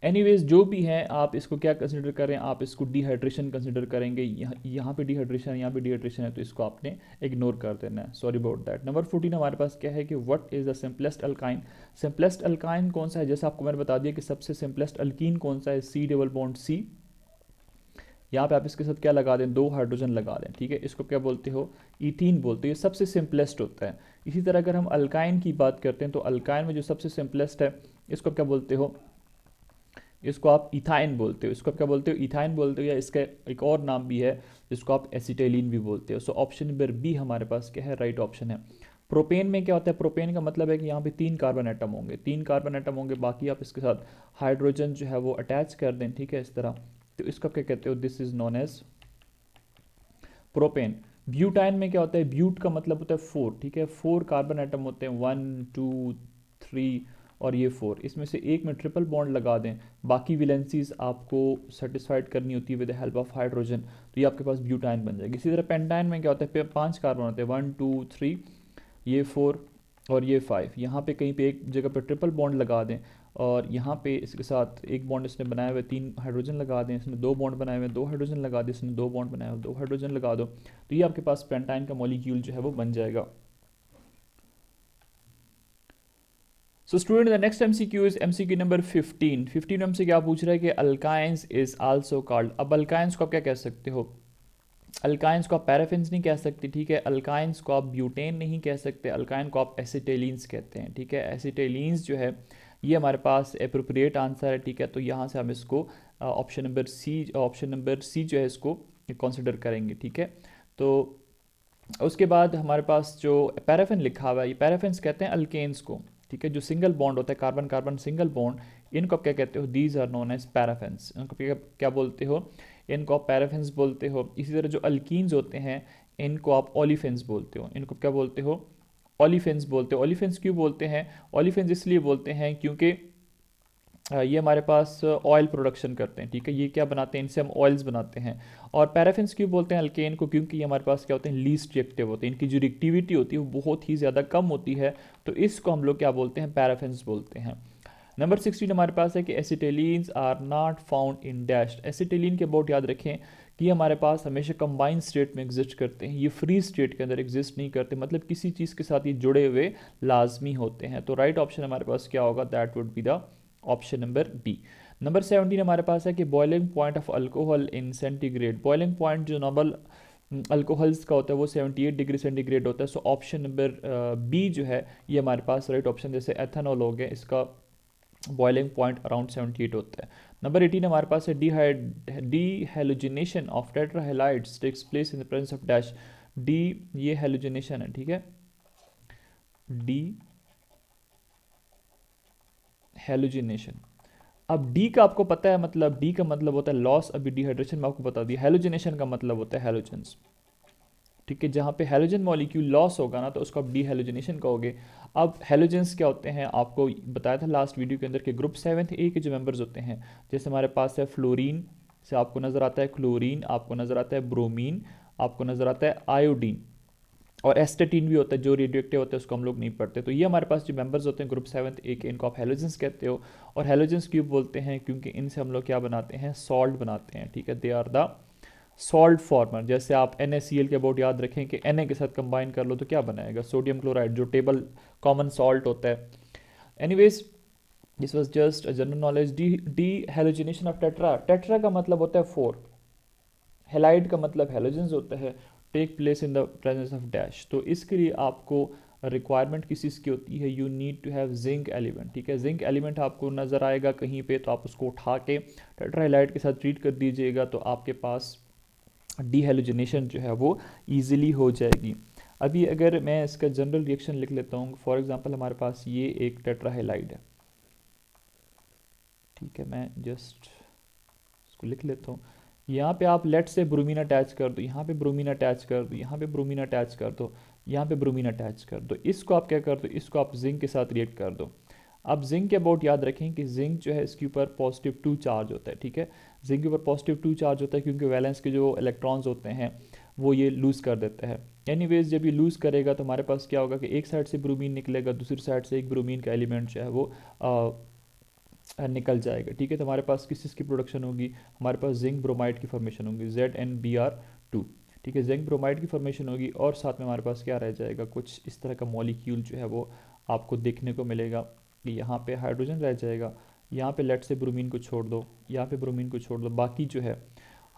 एनीवेज जो भी है आप इसको क्या कंसिडर करें, आप इसको डिहाइड्रेशन कंसिडर करेंगे। यहाँ पे डिहाइड्रेशन, यहाँ पे डिहाइड्रेशन है, तो इसको आपने इग्नोर कर देना है, सॉरी अबाउट दैट। नंबर 14 हमारे पास क्या है कि what is the simplest alkyne. Simplest alkyne कौन सा है, जैसे आपको मैंने बता दिया कि सबसे सिंपलेस्ट अल्कीन कौन सा है, C∼C। यहाँ पे आप इसके साथ क्या लगा दें, 2 हाइड्रोजन लगा दें। ठीक है, इसको क्या बोलते हो, ईथीन बोलते हो, ये सबसे सिंपलेस्ट होता है। इसी तरह अगर हम अल्काइन की बात करते हैं तो अल्काइन में जो सबसे सिंपलेस्ट है इसको क्या बोलते हो, इसको आप इथाइन बोलते हो। इसको आप क्या बोलते हो, इथाइन बोलते हो, या इसका एक और नाम भी है जिसको आप एसिटाइलिन भी बोलते हो। सो ऑप्शन नंबर बी हमारे पास क्या है, राइट ऑप्शन है। प्रोपेन में क्या होता है, प्रोपेन का मतलब है कि यहाँ पे 3 कार्बन एटम होंगे, 3 कार्बन एटम होंगे, बाकी आप इसके साथ हाइड्रोजन जो है वो अटैच कर दें। ठीक है, इस तरह, तो इसको क्या कहते हो, this is known as propane. Butyne में क्या होता है, ब्यूट का मतलब होता है 4। ठीक है, 4 कार्बन एटम होते हैं, 1 2 3 और ये 4, इसमें से एक में ट्रिपल बॉन्ड लगा दें, बाकी वैलेंसीज आपको सेटिस्फाइड करनी होती है with the help of hydrogen, तो ये आपके पास ब्यूटाइन बन जाएगी। इसी तरह पेंटाइन में क्या होता है, 5 कार्बन होते हैं, 1 2 3, ये 4 और ये 5। यहाँ पे कहीं पे एक जगह पे ट्रिपल बॉन्ड लगा दें और यहाँ पे इसके साथ एक बॉन्ड इसने बनाया हुआ है, 3 हाइड्रोजन लगा दें, इसमें 2 बॉन्ड बनाए हुए हैं, 2 हाइड्रोजन लगा दें, इसने 2 बॉन्ड बनाए हुए, 2 हाइड्रोजन लगा दो, तो ये आपके पास पेंटाइन का मॉलिक्यूल जो है वो बन जाएगा। So student the next MCQ is MCQ number 15। 15 हमसे क्या पूछ रहा है कि अल्काइंस इज आल्सो कॉल्ड। अब अल्काइंस को आप क्या कह सकते हो, अल्काइंस को आप पैराफिन्स नहीं कह सकते, ठीक है, अल्काइंस को आप ब्यूटेन नहीं कह सकते, अल्काइन को आप एसिटेलिन्स कहते हैं, ठीक है। एसिटेलिन्स जो है ये हमारे पास अप्रोप्रिएट आंसर है, ठीक है। तो यहाँ से हम इसको ऑप्शन नंबर सी जो है इसको कंसिडर करेंगे, ठीक है। तो उसके बाद हमारे पास जो पैराफिन लिखा हुआ है, ये पैराफिन्स कहते हैं अल्केन्स को, ठीक है। जो सिंगल बॉन्ड होता है, कार्बन कार्बन सिंगल बॉन्ड, इनको आप क्या कहते हो, these are known as paraffins. इनको क्या बोलते हो, इनको आप पैराफिन्स बोलते हो। इसी तरह जो अल्कीन्स होते हैं इनको आप ओलिफिन्स बोलते हो, इनको क्या बोलते हो, ओलिफिन्स बोलते हो। ओलिफिन्स क्यों बोलते हैं, ओलिफिन्स इसलिए बोलते हैं क्योंकि ये हमारे पास ऑयल प्रोडक्शन करते हैं, ठीक है। ये क्या बनाते हैं, इनसे हम ऑयल्स बनाते हैं। और पैराफिन्स क्यों बोलते हैं अल्केन को, क्योंकि ये हमारे पास क्या होते हैं, लीस्ट रिएक्टिव होते हैं, इनकी जो रिएक्टिविटी होती है वो बहुत ही ज़्यादा कम होती है, तो इसको हम लोग क्या बोलते हैं, पैराफिन्स बोलते हैं। नंबर 16 हमारे पास है कि acetylenes are not found in dash. Acetylene के अबाउट याद रखें कि ये हमारे पास हमेशा कंबाइंड स्टेट में एग्जिस्ट करते हैं, ये फ्री स्टेट के अंदर एग्जिस्ट नहीं करते, मतलब किसी चीज़ के साथ ये जुड़े हुए लाजमी होते हैं। तो राइट ऑप्शन हमारे पास क्या होगा, that would be the option number B. Number 17 हमारे पास है कि boiling point of alcohol in centigrade. Boiling point जो नॉर्मल अल्कोहल्स का होता है वो 78 डिग्री सेंटीग्रेड होता है। सो ऑप्शन नंबर बी जो है ये हमारे पास राइट ऑप्शन, जैसे एथेनॉल हो गया, इसका बॉइलिंग पॉइंट अराउंड 78 होता है। नंबर 18 हमारे पास है dehalogenation of tetrahalides takes place in the presence of dash. D ये हेलोजिनेशन है, ठीक है, डी हेलोजिनेशन। अब डी का आपको पता है, मतलब डी का मतलब होता है लॉस, अभी डिहाइड्रेशन में आपको बता दिया। हेलोजिनेशन का मतलब होता है हेलोजेंस, ठीक है। जहाँ पे हेलोजन मॉलिक्यूल लॉस होगा ना तो उसको आप डी हेलोजिनेशन कहोगे। अब हेलोजेंस क्या होते हैं, आपको बताया था लास्ट वीडियो के अंदर कि ग्रुप 7 ए के जो मेंबर्स होते हैं, जैसे हमारे पास है फ्लोरीन से आपको नज़र आता है क्लोरीन, आपको नज़र आता है ब्रोमीन, आपको नज़र आता है आयोडीन, और एस्टेटीन भी होता है जो रेडियो एक्टिव होता है, उसको हम लोग नहीं पढ़ते। तो ये हमारे पास जो मेंबर्स होते हैं ग्रुप 7 ए के, इनको आप हेलोजेंस कहते हो। और हेलोजेंस क्यों बोलते हैं, क्योंकि इनसे हम लोग क्या बनाते हैं, सॉल्ट बनाते हैं, ठीक है। They are the salt former. जैसे आप NaCl के अबाउट याद रखें कि Na के साथ कंबाइन कर लो तो क्या बनाएगा, सोडियम क्लोराइड, जो टेबल कॉमन सॉल्ट होता है। Anyways this was just a general knowledge. D halogenation of tetra, tetra का मतलब होता है 4, हेलाइड का मतलब हेलोजेंस होता है, take place in the presence of dash. तो इसके लिए आपको रिक्वायरमेंट किस चीज़ की होती है, you need to have zinc element, ठीक है। जिंक एलिमेंट आपको नज़र आएगा कहीं पे, तो आप उसको उठा के टेट्राहेलाइड के साथ ट्रीट कर दीजिएगा, तो आपके पास डीहेलोजिनेशन जो है वो ईजिली हो जाएगी। अभी अगर मैं इसका जनरल रिएक्शन लिख लेता हूँ, फॉर एग्जांपल हमारे पास ये एक टेट्राहेलाइड है, ठीक है, मैं जस्ट इसको लिख लेता हूँ। यहाँ पे आप लेट से ब्रोमीन अटैच कर दो, यहाँ पे ब्रोमीन अटैच कर दो, यहाँ पे ब्रोमीन अटैच कर दो, यहाँ पे ब्रोमीन अटैच कर दो, इसको आप क्या कर दो, इसको आप जिंक के साथ रिएक्ट कर दो। अब जिंक के अबाउट याद रखें कि जिंक जो है इसके ऊपर +2 चार्ज होता है, ठीक है। जिंक के ऊपर +2 चार्ज होता है क्योंकि वैलेंस के जो इलेक्ट्रॉन्स होते हैं वो ये लूज़ कर देता है। एनीवेज जब ये लूज़ करेगा तो हमारे पास क्या होगा कि एक साइड से ब्रोमीन निकलेगा, दूसरी साइड से एक ब्रोमीन का एलिमेंट जो है वो निकल जाएगा, ठीक है। तो हमारे पास किस चीज़ की प्रोडक्शन होगी, हमारे पास जिंक ब्रोमाइड की फॉर्मेशन होगी, ZnBr2, ठीक है, जिंक ब्रोमाइड की फॉर्मेशन होगी। और साथ में हमारे पास क्या रह जाएगा, कुछ इस तरह का मॉलिक्यूल जो है वो आपको देखने को मिलेगा कि यहाँ पे हाइड्रोजन रह जाएगा, यहाँ पे लेट से ब्रोमीन को छोड़ दो, यहाँ पे ब्रोमीन को छोड़ दो, बाकी जो है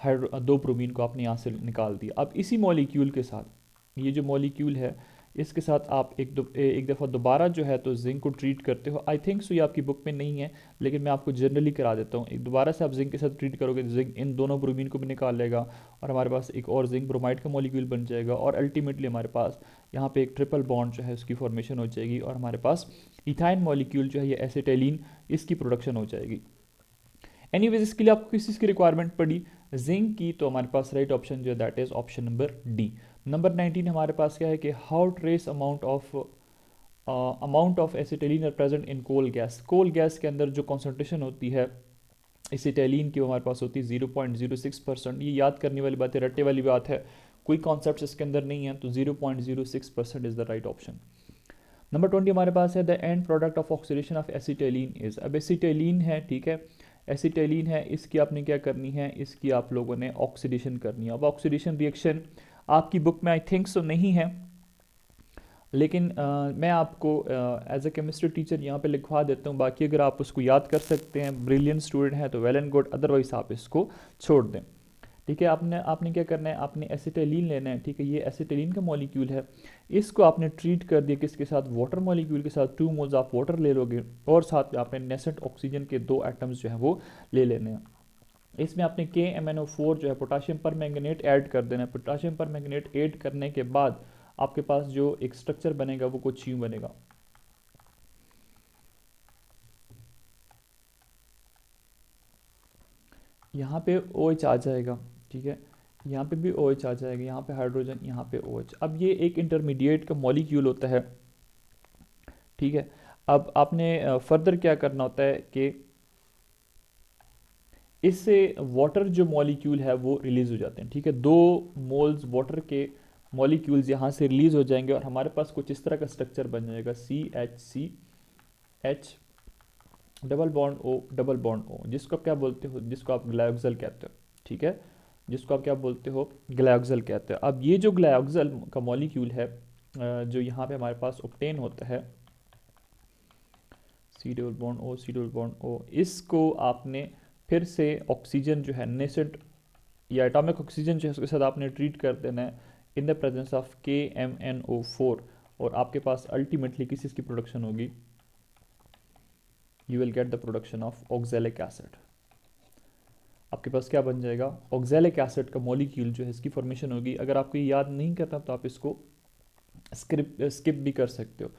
दो ब्रोमीन को आपने यहाँ से निकाल दिया। अब इसी मॉलिक्यूल के साथ ये जो मॉलिक्यूल है इसके साथ आप एक दफ़ा दोबारा जो है तो जिंक को ट्रीट करते हो। आई थिंक सो ये आपकी बुक में नहीं है, लेकिन मैं आपको जनरली करा देता हूँ। एक दोबारा से आप जिंक के साथ ट्रीट करोगे तो जिंक इन दोनों ब्रोमीन को भी निकाल लेगा और हमारे पास एक और जिंक ब्रोमाइड का मॉलिक्यूल बन जाएगा, और अल्टीमेटली हमारे पास यहाँ पे एक ट्रिपल बॉन्ड जो है उसकी फॉर्मेशन हो जाएगी, और हमारे पास इथाइन मॉलिक्यूल जो है ये एसिटाइलिन, इसकी प्रोडक्शन हो जाएगी। एनीवेज इसके लिए आपको किस चीज़ की रिक्वायरमेंट पड़ी, जिंक की, तो हमारे पास राइट ऑप्शन जो है that is option number D. Number 19 हमारे पास क्या है कि how trace amount of acetylene are present in coal gas. Coal gas के अंदर जो कॉन्सेंट्रेशन होती है एसिटाइलिन की वो हमारे पास होती है 0.06%। ये याद करने वाली बात है, रट्टे वाली बात है, कोई कॉन्सेप्ट इसके अंदर नहीं है, तो 0.06% is the right option. Number 20 हमारे पास है the end product of oxidation of acetylene is. अब एसिटाइलिन है, ठीक है, एसिटाइलिन है, इसकी आपने क्या करनी है, इसकी आप लोगों ने ऑक्सीडेशन करनी है। अब ऑक्सीडेशन रिएक्शन आपकी बुक में आई थिंक सो नहीं है, लेकिन मैं आपको एज ए केमिस्ट्री टीचर यहाँ पे लिखवा देता हूँ। बाकी अगर आप उसको याद कर सकते हैं, ब्रिलियंट स्टूडेंट हैं तो वेल एंड गुड, अदरवाइज आप इसको छोड़ दें। ठीक है, आपने क्या करना है, आपने एसिटाइलिन लेना है। ठीक है, ये एसिटाइलिन का मॉलिक्यूल है, इसको आपने ट्रीट कर दिया किसके साथ, वाटर मॉलिक्यूल के साथ। 2 मोल्स आप वाटर ले लोगे और साथ में आपने नेसेंट ऑक्सीजन के 2 एटम्स जो है वो ले लेने हैं। इसमें आपने KMnO4 जो है पोटाशियम पर मैंगनेट ऐड कर देना है। पोटाशियम पर मैंगनेट ऐड करने के बाद आपके पास जो एक स्ट्रक्चर बनेगा वो कुछ यूं बनेगा। यहाँ पे OH आ जाएगा, ठीक है, यहाँ पे भी OH आ जाएगा, यहाँ पे हाइड्रोजन, यहाँ पे OH। अब ये एक इंटरमीडिएट का मॉलिक्यूल होता है, ठीक है। अब आपने फर्दर क्या करना होता है कि इससे वाटर जो मॉलिक्यूल है वो रिलीज हो जाते हैं, ठीक है। 2 मोल्स वाटर के मॉलिक्यूल्स यहाँ से रिलीज हो जाएंगे और हमारे पास कुछ इस तरह का स्ट्रक्चर बन जाएगा, CH double bond O double bond O, जिसको आप क्या बोलते हो, जिसको आप ग्लायोक्सल कहते हो, ठीक है, जिसको आप क्या बोलते हो, ग्लायोक्सल कहते हो। अब ये जो ग्लायोक्सल का मॉलिक्यूल है जो यहाँ पे हमारे पास ऑब्टेन होता है, C double bond O C double bond O, इसको आपने फिर से ऑक्सीजन जो है नेसेंट या एटॉमिक ऑक्सीजन जो है उसके साथ आपने ट्रीट कर देना है इन द प्रेजेंस ऑफ KMnO4, और आपके पास अल्टीमेटली किस चीज़ की प्रोडक्शन होगी, you will get the production of oxalic acid. आपके पास क्या बन जाएगा, ऑक्सैलिक एसिड का मॉलिक्यूल जो है इसकी फॉर्मेशन होगी। अगर आपको ये याद नहीं करना तो आप इसको स्किप भी कर सकते हो।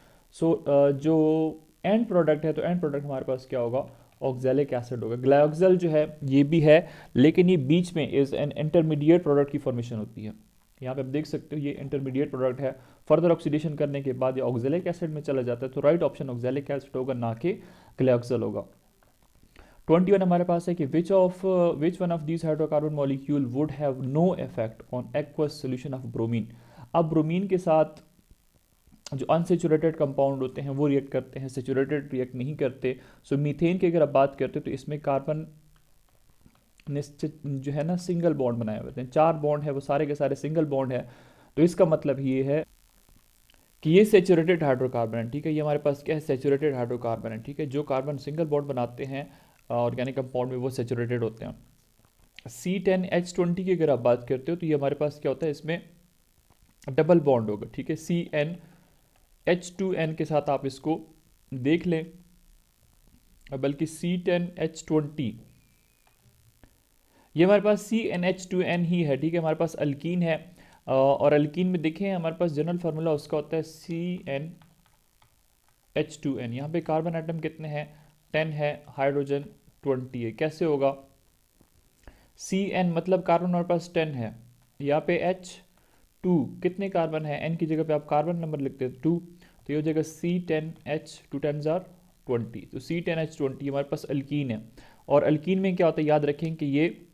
जो एंड प्रोडक्ट है, तो एंड प्रोडक्ट हमारे पास क्या होगा, ऑक्सैलिक एसिड होगा। ग्लायोक्सल जो है ये भी है, लेकिन ये बीच में इज एन इंटरमीडिएट प्रोडक्ट की फॉर्मेशन होती है। यहाँ पे आप देख सकते हो ये इंटरमीडिएट प्रोडक्ट है, फर्दर ऑक्सीडेशन करने के बाद ये ऑक्सैलिक एसिड में चला जाता है। तो राइट ऑप्शन ऑक्सैलिक एसिड होगा, ना कि ग्लायोक्सल होगा। 21 हमारे पास है कि which one of these hydrocarbon molecule would have no effect on aqueous solution of bromine. अब ब्रोमीन के साथ जो अनसेचुरेटेड कंपाउंड होते हैं वो रिएक्ट करते हैं, सेचुरेटेड रिएक्ट नहीं करते। सो मीथेन की अगर आप बात करते हो तो इसमें कार्बन निश्चित जो है ना सिंगल बॉन्ड बनाए हुए हैं, 4 बॉन्ड है वो सारे के सारे सिंगल बॉन्ड है। तो इसका मतलब ये है कि ये सेचुरेटेड हाइड्रोकार्बन है, ठीक है। ये हमारे पास क्या है, सेचुरेटेड हाइड्रोकार्बन है, ठीक है। जो कार्बन सिंगल बॉन्ड बनाते हैं ऑर्गेनिक कंपाउंड में वो सेचुरेटेड होते हैं। C10H20 की अगर आप बात करते हो तो ये हमारे पास क्या होता है, इसमें डबल बॉन्ड होगा, ठीक है। CnH2n के साथ आप इसको देख लें, बल्कि C10H20 ये हमारे पास CnH2n ही है, ठीक है। हमारे पास अल्कीन है और अल्कीन में देखें हमारे पास जनरल फार्मूला उसका होता है CnH2n। यहाँ पे कार्बन एटम कितने हैं, 10 है, हाइड्रोजन 20 है। कैसे होगा, Cn मतलब कार्बन हमारे पास 10 है, यहाँ पे H2 कितने कार्बन है, n की जगह पे आप कार्बन नंबर लिखते हैं 2, तो ये हो जाएगा C10H 2 10 are 20। तो C10H20 हमारे पास अल्कीन है, और अल्कीन में क्या होता है, याद रखें कि ये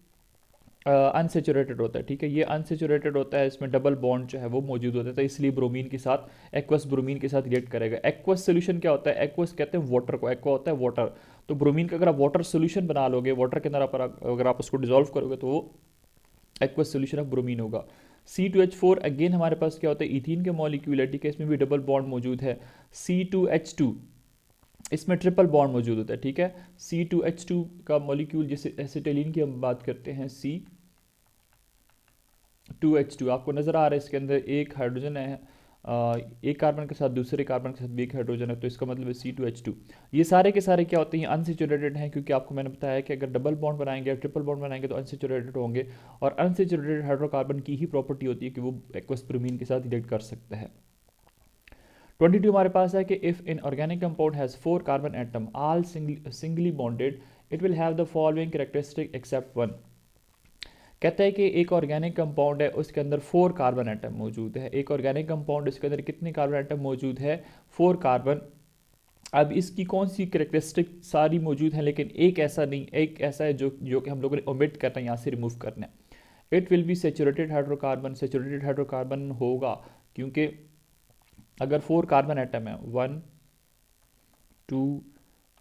अनसेचुरेटेड होता है, ठीक है। ये अनसेचुरेटेड होता है, इसमें डबल बॉन्ड जो है वो मौजूद होता है, तो इसलिए ब्रोमीन के साथ एक्वस ब्रोमीन के साथ रिएक्ट करेगा। एक्वस सोल्यूशन क्या होता है, एक्वस कहते हैं वाटर को, एक्वा होता है वाटर। तो ब्रोमीन का अगर आप वाटर सोल्यूशन बना लोगे, वाटर के अंदर अगर आप उसको डिजोल्व करोगे तो वो एक्वस सोल्यूशन ऑफ ब्रोमीन होगा। C2H4 अगेन हमारे पास क्या होता है, इथीन के मॉलिक्यूल है, ठीक है। इसमें भी डबल बॉन्ड मौजूद है। C2H2 इसमें ट्रिपल बॉन्ड मौजूद होता है, ठीक है। C2H2 का मॉलिक्यूल, जैसे एसिटिलीन की हम बात करते हैं, C2H2 आपको नजर आ रहा है, इसके अंदर एक हाइड्रोजन है, एक कार्बन के साथ दूसरे कार्बन के साथ भी एक हाइड्रोजन है, तो इसका मतलब है C2H2। ये सारे के सारे क्या होते हैं, अनसेचुरेटेड हैं, क्योंकि आपको मैंने बताया कि अगर डबल बॉन्ड बनाएंगे या ट्रिपल बॉन्ड बनाएंगे तो अनसेचुरेटेड होंगे, और अनसेचुरेटेड हाइड्रोकार्बन की ही प्रॉपर्टी होती है कि वो एक्वस ब्रोमीन के साथ रिएक्ट कर सकता है। 22 हमारे पास है कि if in organic compound has 4 carbon atom all singly bonded it will have the following characteristic except 1। कहता है कि एक ऑर्गेनिक कंपाउंड है, उसके अंदर 4 कार्बन एटम मौजूद है। एक ऑर्गेनिक कंपाउंड, इसके अंदर कितने कार्बन एटम मौजूद है, 4 कार्बन। अब इसकी कौन सी कैरेक्टरिस्टिक, सारी मौजूद है लेकिन एक ऐसा नहीं, एक ऐसा है जो कि हम लोगों ने ओमिट करना है, यहाँ से रिमूव करना है। It will be saturated hydrocarbon, saturated hydrocarbon होगा क्योंकि अगर 4 कार्बन एटम है, 1 2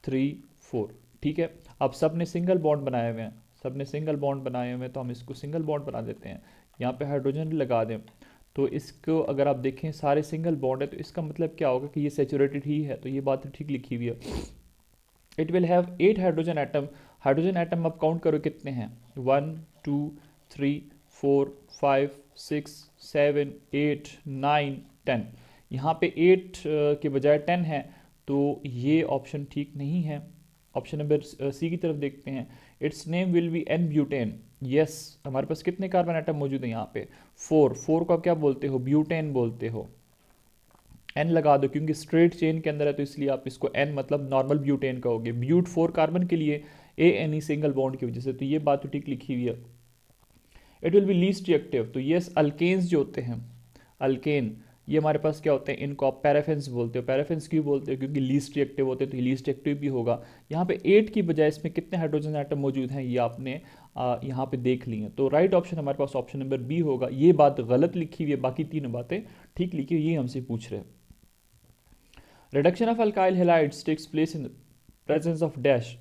3 4, ठीक है। अब सब ने सिंगल बॉन्ड बनाए हुए हैं, सब ने सिंगल बॉन्ड बनाए हुए हैं, तो हम इसको सिंगल बॉन्ड बना देते हैं। यहाँ पे हाइड्रोजन लगा दें, तो इसको अगर आप देखें सारे सिंगल बॉन्ड है, तो इसका मतलब क्या होगा कि ये सेचुरेटेड ही है, तो ये बात ठीक लिखी हुई है। It will have 8 hydrogen atom. Hydrogen atom आप काउंट करो कितने हैं, 1 2 3 4 5 6 7 8 9 10। यहाँ पे 8 के बजाय 10 है, तो ये ऑप्शन ठीक नहीं है। ऑप्शन नंबर सी की तरफ देखते हैं। Its name will be n butane. Yes, हमारे पास कितने कार्बन एटम मौजूद है यहाँ पे, 4। 4 को आप क्या बोलते हो, ब्यूटेन बोलते हो। एन लगा दो क्योंकि स्ट्रेट चेन के अंदर है, तो इसलिए आप इसको एन मतलब नॉर्मल ब्यूटेन कहोगे। ब्यूट 4 कार्बन के लिए A N E single bond की वजह से, तो ये बात तो ठीक लिखी हुई है। It will be least reactive, तो यस अल्केन्स जो होते हैं, अल्केन ये हमारे पास क्या होते हैं, इनको आप पैराफिन्स बोलते हो। पैराफिन्स क्यों बोलते हो, क्योंकि लीस्ट रिएक्टिव होते हैं, तो ये लीस्ट रिएक्टिव भी होगा। यहाँ पे 8 की बजाय इसमें कितने हाइड्रोजन एटम मौजूद हैं, ये आपने यहाँ पे देख ली हैं। तो राइट ऑप्शन हमारे पास ऑप्शन नंबर बी होगा। ये बात गलत लिखी हुई है, बाकी तीनों बातें ठीक लिखी हुई, ये हमसे पूछ रहे हैं। Reduction of alkyl halides takes place in presence of dash.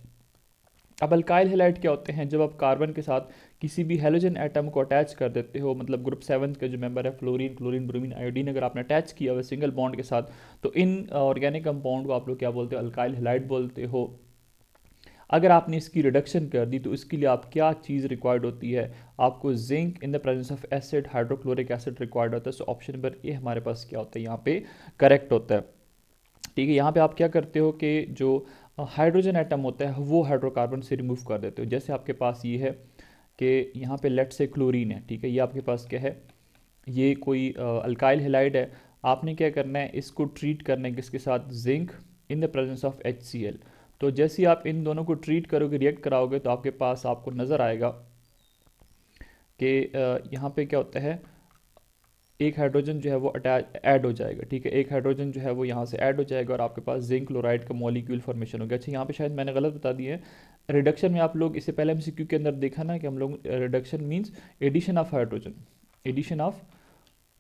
अब अल्काइल हैलाइड क्या होते हैं, जब आप कार्बन के साथ किसी भी हेलोजन एटम को अटैच कर देते हो, मतलब ग्रुप 7 का जो मेंबर है फ्लोरीन, क्लोरीन, ब्रोमीन, आयोडीन, अगर आपने अटैच किया हुआ सिंगल बॉन्ड के साथ, तो इन ऑर्गेनिक कंपाउंड को आप लोग क्या बोलते हो, अल्काइल हैलाइड बोलते हो। अगर आपने इसकी रिडक्शन कर दी, तो इसके लिए आप क्या चीज़ रिक्वायर्ड होती है, आपको zinc in the presence of acid, hydrochloric acid required होता है। सो ऑप्शन नंबर ए हमारे पास क्या होता है, यहाँ पे करेक्ट होता है। ठीक है, यहाँ पे आप क्या करते हो कि जो हाइड्रोजन एटम होता है वो हाइड्रोकार्बन से रिमूव कर देते हो। जैसे आपके पास ये है कि यहाँ पे लेट से क्लोरीन है, ठीक है, ये आपके पास क्या है, ये कोई अल्काइल हैलाइड है। आपने क्या करना है, इसको ट्रीट करना है किसके साथ, zinc in the presence of HCl। तो जैसे ही आप इन दोनों को ट्रीट करोगे, रिएक्ट कराओगे, तो आपके पास आपको नज़र आएगा कि यहाँ पे क्या होता है, एक हाइड्रोजन जो है वो अटैच ऐड हो जाएगा। ठीक है, एक हाइड्रोजन जो है वो यहाँ से ऐड हो जाएगा और आपके पास जिंक क्लोराइड का मॉलिक्यूल फॉर्मेशन हो गया। अच्छा, यहाँ पे शायद मैंने गलत बता दिया है। रिडक्शन में आप लोग इससे पहले MCQ के अंदर देखा ना कि हम लोग reduction means addition of hydrogen, addition of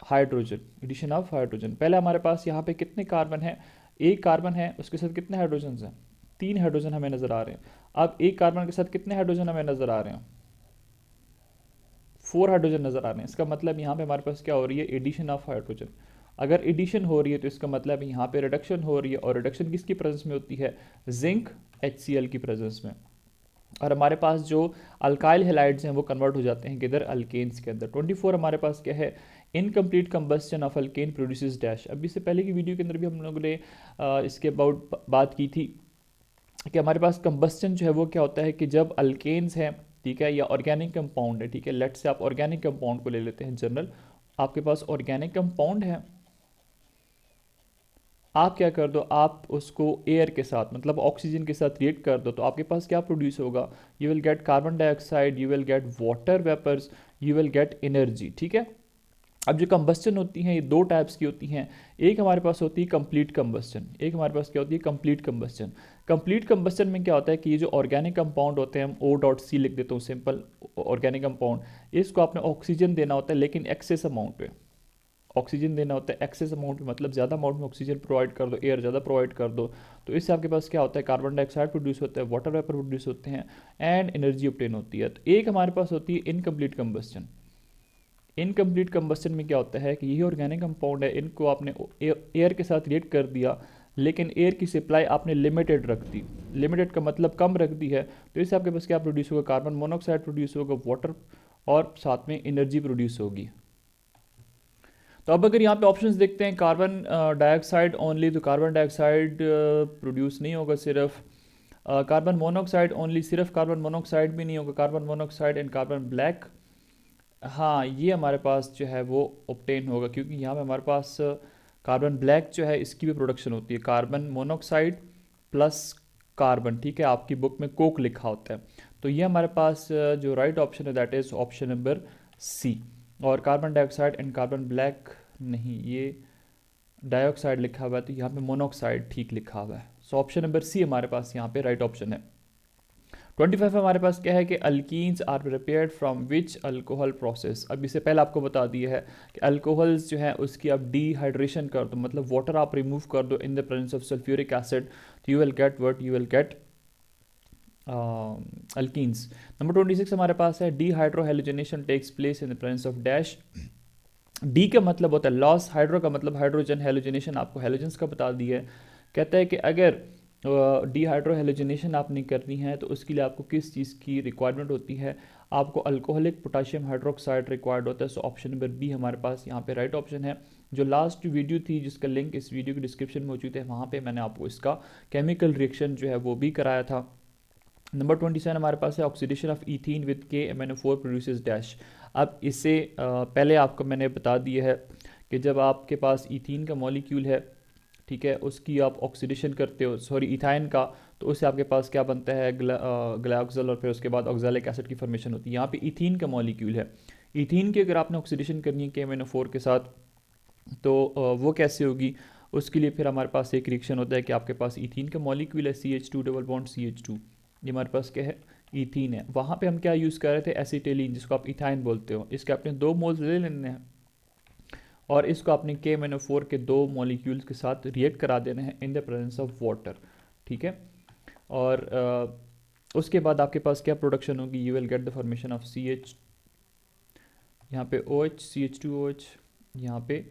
hydrogen, addition of hydrogen. पहले हमारे पास यहाँ पे कितने कार्बन है, एक कार्बन है, उसके साथ कितने हाइड्रोजन हैं, 3 हाइड्रोजन हमें नज़र आ रहे हैं। अब एक कार्बन के साथ कितने हाइड्रोजन हमें नज़र आ रहे हैं, 4 हाइड्रोजन नज़र आ रहे हैं। इसका मतलब यहाँ पे हमारे पास क्या हो रही है, एडिशन ऑफ हाइड्रोजन। अगर एडिशन हो रही है तो इसका मतलब यहाँ पे रिडक्शन हो रही है, और रिडक्शन किसकी प्रेजेंस में होती है, जिंक HCl की प्रेजेंस में। और हमारे पास जो अल्काइल हैलाइड्स हैं वो कन्वर्ट हो जाते हैं किधर, अल्केन्स के अंदर। 24 हमारे पास क्या है, incomplete combustion of alkane produces dash. अभी इससे पहले की वीडियो के अंदर भी हम लोगों ने इसके अबाउट बात की थी कि हमारे पास कंबस्टन जो है वो क्या होता है कि जब अल्केन्स हैं, ठीक है, या ऑर्गेनिक कंपाउंड है, ठीक है, लेट से आप ऑर्गेनिक कंपाउंड को ले लेते हैं जनरल, आपके पास ऑर्गेनिक कंपाउंड है, आप क्या कर दो, आप उसको एयर के साथ मतलब ऑक्सीजन के साथ रिएक्ट कर दो, तो आपके पास क्या प्रोड्यूस होगा, you will get carbon dioxide, you will get water vapours, you will get energy. ठीक है, अब जो कंबस्टन होती हैं ये 2 टाइप्स की होती हैं। एक हमारे पास होती है कंप्लीट कंबस्टन, एक हमारे पास क्या होती है, कंप्लीट कंबस्टन। कंप्लीट कंबस्टन में क्या होता है कि ये जो ऑर्गेनिक कंपाउंड होते हैं, हम O.C लिख देता हूँ, सिंपल ऑर्गेनिक कंपाउंड, इसको आपने ऑक्सीजन देना होता है, लेकिन एक्सेस अमाउंट पे ऑक्सीजन देना होता है। एक्सेस अमाउंट में मतलब ज़्यादा अमाउंट में ऑक्सीजन प्रोवाइड कर दो, एयर ज़्यादा प्रोवाइड कर दो, तो इससे आपके पास क्या होता है, कार्बन डाइऑक्साइड प्रोड्यूस होता है, वाटर वेपर प्रोड्यूस होते हैं, एंड एनर्जी ऑब्टेन होती है। तो एक हमारे पास होती है इनकम्प्लीट कंबस्टन। इनकम्प्लीट कंबस्टन में क्या होता है कि यही ऑर्गेनिक कंपाउंड है, इनको आपने एयर के साथ रिएक्ट कर दिया, लेकिन एयर की सप्लाई आपने लिमिटेड रख दी। लिमिटेड का मतलब कम रख दी है, तो इससे आपके पास क्या प्रोड्यूस होगा, कार्बन मोनोऑक्साइड प्रोड्यूस होगा, वाटर, और साथ में एनर्जी प्रोड्यूस होगी। तो अब अगर यहाँ पे ऑप्शंस देखते हैं, कार्बन डाइऑक्साइड ओनली, तो कार्बन डाइऑक्साइड प्रोड्यूस नहीं होगा सिर्फ। कार्बन मोनोऑक्साइड ओनली, सिर्फ कार्बन मोनोऑक्साइड भी नहीं होगा, carbon monoxide and carbon black, हाँ ये हमारे पास जो है वो ऑब्टेन होगा, क्योंकि यहाँ पे हमारे पास कार्बन ब्लैक जो है इसकी भी प्रोडक्शन होती है, कार्बन मोनोऑक्साइड प्लस कार्बन। ठीक है, आपकी बुक में कोक लिखा होता है, तो ये हमारे पास जो राइट ऑप्शन है that is option number C. और carbon dioxide and carbon black नहीं, ये डाइऑक्साइड लिखा हुआ है, तो यहाँ पे मोनोऑक्साइड ठीक लिखा हुआ है। सो ऑप्शन नंबर सी हमारे पास यहाँ पे राइट ऑप्शन है। 25 हमारे पास क्या है कि alkenes are prepared from which alcohol process. अब इससे पहले आपको बता दिया है कि अल्कोहल्स जो है उसकी आप डिहाइड्रेशन कर दो, मतलब वाटर आप रिमूव कर दो in the presence of sulphuric acid, तो you will get what, you will get alkenes. Number 26 हमारे पास है dehydrohalogenation takes place in the presence of dash. D का मतलब होता है लॉस, हाइड्रो का मतलब हाइड्रोजन, हेलोजनेशन आपको हेलोजेंस का बता दिया है। कहता है कि अगर डिहाइड्रो हेलोजनेशन आपने करनी है तो उसके लिए आपको किस चीज़ की रिक्वायरमेंट होती है, आपको अल्कोहलिक पोटाशियम हाइड्रोक्साइड रिक्वायर्ड होता है। सो ऑप्शन नंबर बी हमारे पास यहाँ पे राइट ऑप्शन है। जो लास्ट वीडियो थी जिसका लिंक इस वीडियो के डिस्क्रिप्शन में मौजूद है, वहाँ पे मैंने आपको इसका केमिकल रिएक्शन जो है वो भी कराया था। नंबर 27 हमारे पास है oxidation of ethene with KMnO4 produces dash. अब इससे पहले आपको मैंने बता दिया है कि जब आपके पास इथीन का मॉलिक्यूल है, ठीक है, उसकी आप ऑक्सीडेशन करते हो, सॉरी इथाइन का, तो उससे आपके पास क्या बनता है, ग्लाइकोजल, और फिर उसके बाद ऑक्सैलिक एसिड की फॉर्मेशन होती है। यहाँ पे इथीन का मॉलिक्यूल है, इथीन की अगर आपने ऑक्सीडेशन करनी है KMnO4 के साथ, तो वो कैसे होगी, उसके लिए फिर हमारे पास एक रिएक्शन होता है कि आपके पास इथीन का मॉलिक्यूल है CH2 डबल बॉन्ड CH2, ये हमारे पास क्या है, इथीन है। वहाँ पे हम क्या यूज़ कर रहे थे, एसिटिलीन, जिसको आप इथाइन बोलते हो। इसके आपने 2 मोल्स ले लेने हैं और इसको आपने KMnO4 के 2 मॉलिक्यूल्स के साथ रिएक्ट करा देना है इन द प्रेजेंस ऑफ वाटर, ठीक है। और उसके बाद आपके पास क्या प्रोडक्शन होगी, you will get the formation of CH, यहाँ पे OH, CH2OH, यहाँ पे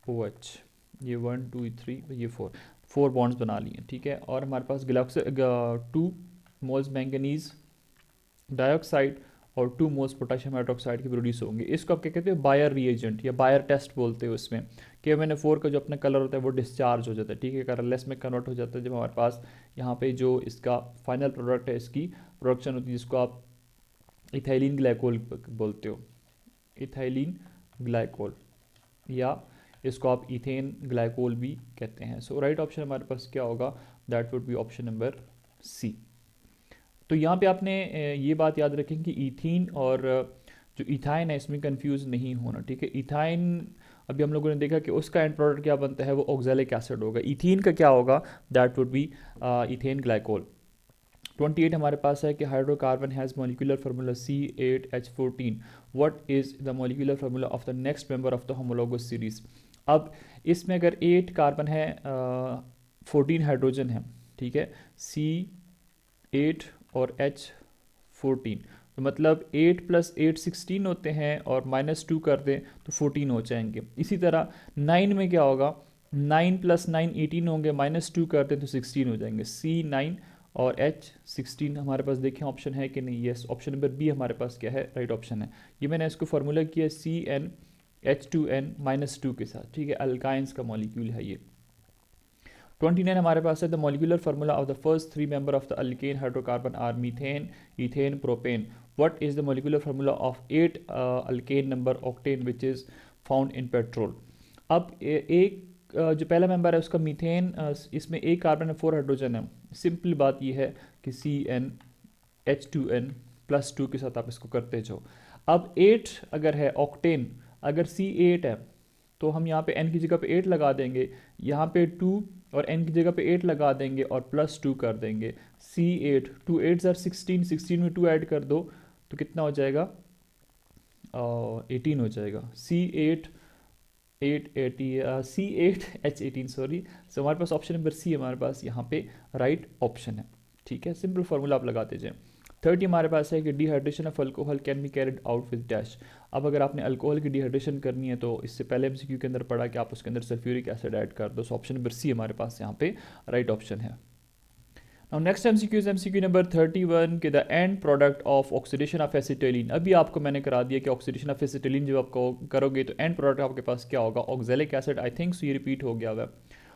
OH, ये 1 2 3, ये 4 बॉन्ड्स बना लिए, ठीक है। और हमारे पास 2 मोल्स मैंगनीज डाइऑक्साइड और 2 मोल्स पोटाशियम हाइड्रोक्साइड के प्रोड्यूस होंगे। इसको आप क्या कहते हैं, बायर रिएजेंट या बायर टेस्ट बोलते हो। इसमें KMnO4 का जो अपना कलर होता है वो डिस्चार्ज हो जाता है, ठीक है, कलरलेस में कन्वर्ट हो जाता है जब हमारे पास यहाँ पे जो इसका फाइनल प्रोडक्ट है, इसकी प्रोडक्शन होती है, जिसको आप इथाइलिन ग्लाइकोल बोलते हो, इथाइलिन ग्लाइकोल, या इसको आप इथेन ग्लाइकोल भी कहते हैं। सो राइट ऑप्शन हमारे पास क्या होगा, that would be option number C. तो यहाँ पे आपने ये बात याद रखें कि इथीन और जो इथाइन है इसमें कंफ्यूज नहीं होना, ठीक है। इथाइन अभी हम लोगों ने देखा कि उसका एंड प्रोडक्ट क्या बनता है, वो ऑक्सैलिक एसिड होगा। इथीन का क्या होगा, that would B ethane glycol. 28 हमारे पास है कि hydrocarbon has molecular formula C8H14। What is the molecular formula of the next member of the homologous series. अब इसमें अगर 8 कार्बन है, 14 हाइड्रोजन है, ठीक है, C8 और H14, तो मतलब 8 + 8 16 होते हैं, और -2 कर दें तो 14 हो जाएंगे। इसी तरह 9 में क्या होगा, 9 + 9 18 होंगे, -2 कर दें तो 16 हो जाएंगे। C9 और H16 हमारे पास देखें ऑप्शन है कि नहीं, यस, ऑप्शन नंबर बी हमारे पास क्या है, राइट ऑप्शन है। ये मैंने इसको फार्मूला किया CnH2n -2 के साथ, ठीक है, अल्काइंस का मॉलिक्यूल है ये। 29 हमारे पास है the molecular formula of the first 3 member of the alkane hydrocarbon are methane, ethane, propane. What is the molecular formula of 8 alkane number octane which is found in petrol. अब एक जो पहला मेंबर है उसका मीथेन, इसमें एक carbon है, 4 hydrogen है। सिंपल बात यह है कि CnH2n +2 के साथ आप इसको करते जाओ। अब 8 अगर है ऑक्टेन, अगर C8 है तो हम यहाँ पे n की जगह पे 8 लगा देंगे, यहाँ पे 2 और n की जगह पे 8 लगा देंगे और +2 कर देंगे। C8 2 8 16, 16 में 2 ऐड कर दो तो कितना हो जाएगा, 18 हो जाएगा। C8H18 sorry. सो हमारे पास ऑप्शन नंबर सी हमारे पास यहाँ पे राइट ऑप्शन है, ठीक है। सिंपल फार्मूला आप लगाते जाएं। 30 हमारे पास है कि dehydration of alcohol can be carried out with dash. अब अगर आपने अल्कोहल की डिहाइड्रेशन करनी है तो इससे पहले MCQ के अंदर पढ़ा कि आप उसके अंदर सल्फ्यूरिक एसिड ऐड कर दो। सो ऑप्शन नंबर सी हमारे पास यहाँ पे राइट ऑप्शन है। नाउ नेक्स्ट MCQ है MCQ नंबर 31 के the end product of oxidation of acetylene. अभी आपको मैंने करा दिया कि ऑक्सीडेशन ऑफ एसिटिलीन जब आपको करोगे तो एंड प्रोडक्ट आपके पास क्या होगा, oxalic acid. I think so ये रिपीट हो गया हुआ।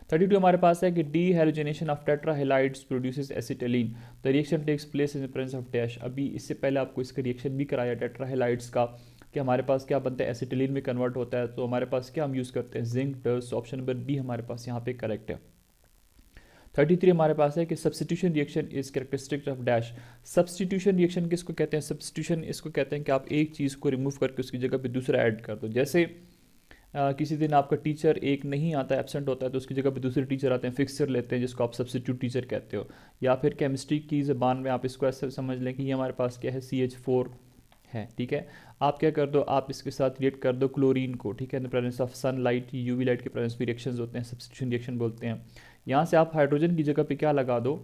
32 हमारे पास है कि D halogenation of tetrahalides produces acetylene, the reaction takes place in the presence of dash. अभी इससे पहले आपको इसका रिएक्शन भी कराया टेट्राहेलाइड्स का कि हमारे पास क्या बनता है, एसिटिलीन में कन्वर्ट होता है। तो हमारे पास क्या हम यूज़ करते हैं, zinc dust. Option number B हमारे पास यहाँ पे करेक्ट है। 33 हमारे पास है कि substitution reaction is characteristic of dash. Substitution reaction किसको कहते हैं, सब्सटीट्यूशन इसको कहते हैं कि आप एक चीज़ को रिमूव करके उसकी जगह पे दूसरा ऐड कर दो। जैसे किसी दिन आपका टीचर एक नहीं आता, एब्सेंट होता है, तो उसकी जगह पे दूसरे टीचर आते हैं, फिक्सर लेते हैं, जिसको आप सब्स्टिट्यूट टीचर कहते हो। या फिर केमिस्ट्री की ज़बान में आप इसको ऐसे समझ लें कि ये हमारे पास क्या है, CH4 है, ठीक है। आप क्या कर दो, आप इसके साथ रिएक्ट कर दो क्लोरीन को, ठीक है, इन the presence of sunlight, UV light के प्रेजेंस में रिएक्शंस होते हैं, सब्स्टिट्यूशन रिएक्शन बोलते हैं। यहाँ से आप हाइड्रोजन की जगह पे क्या लगा दो,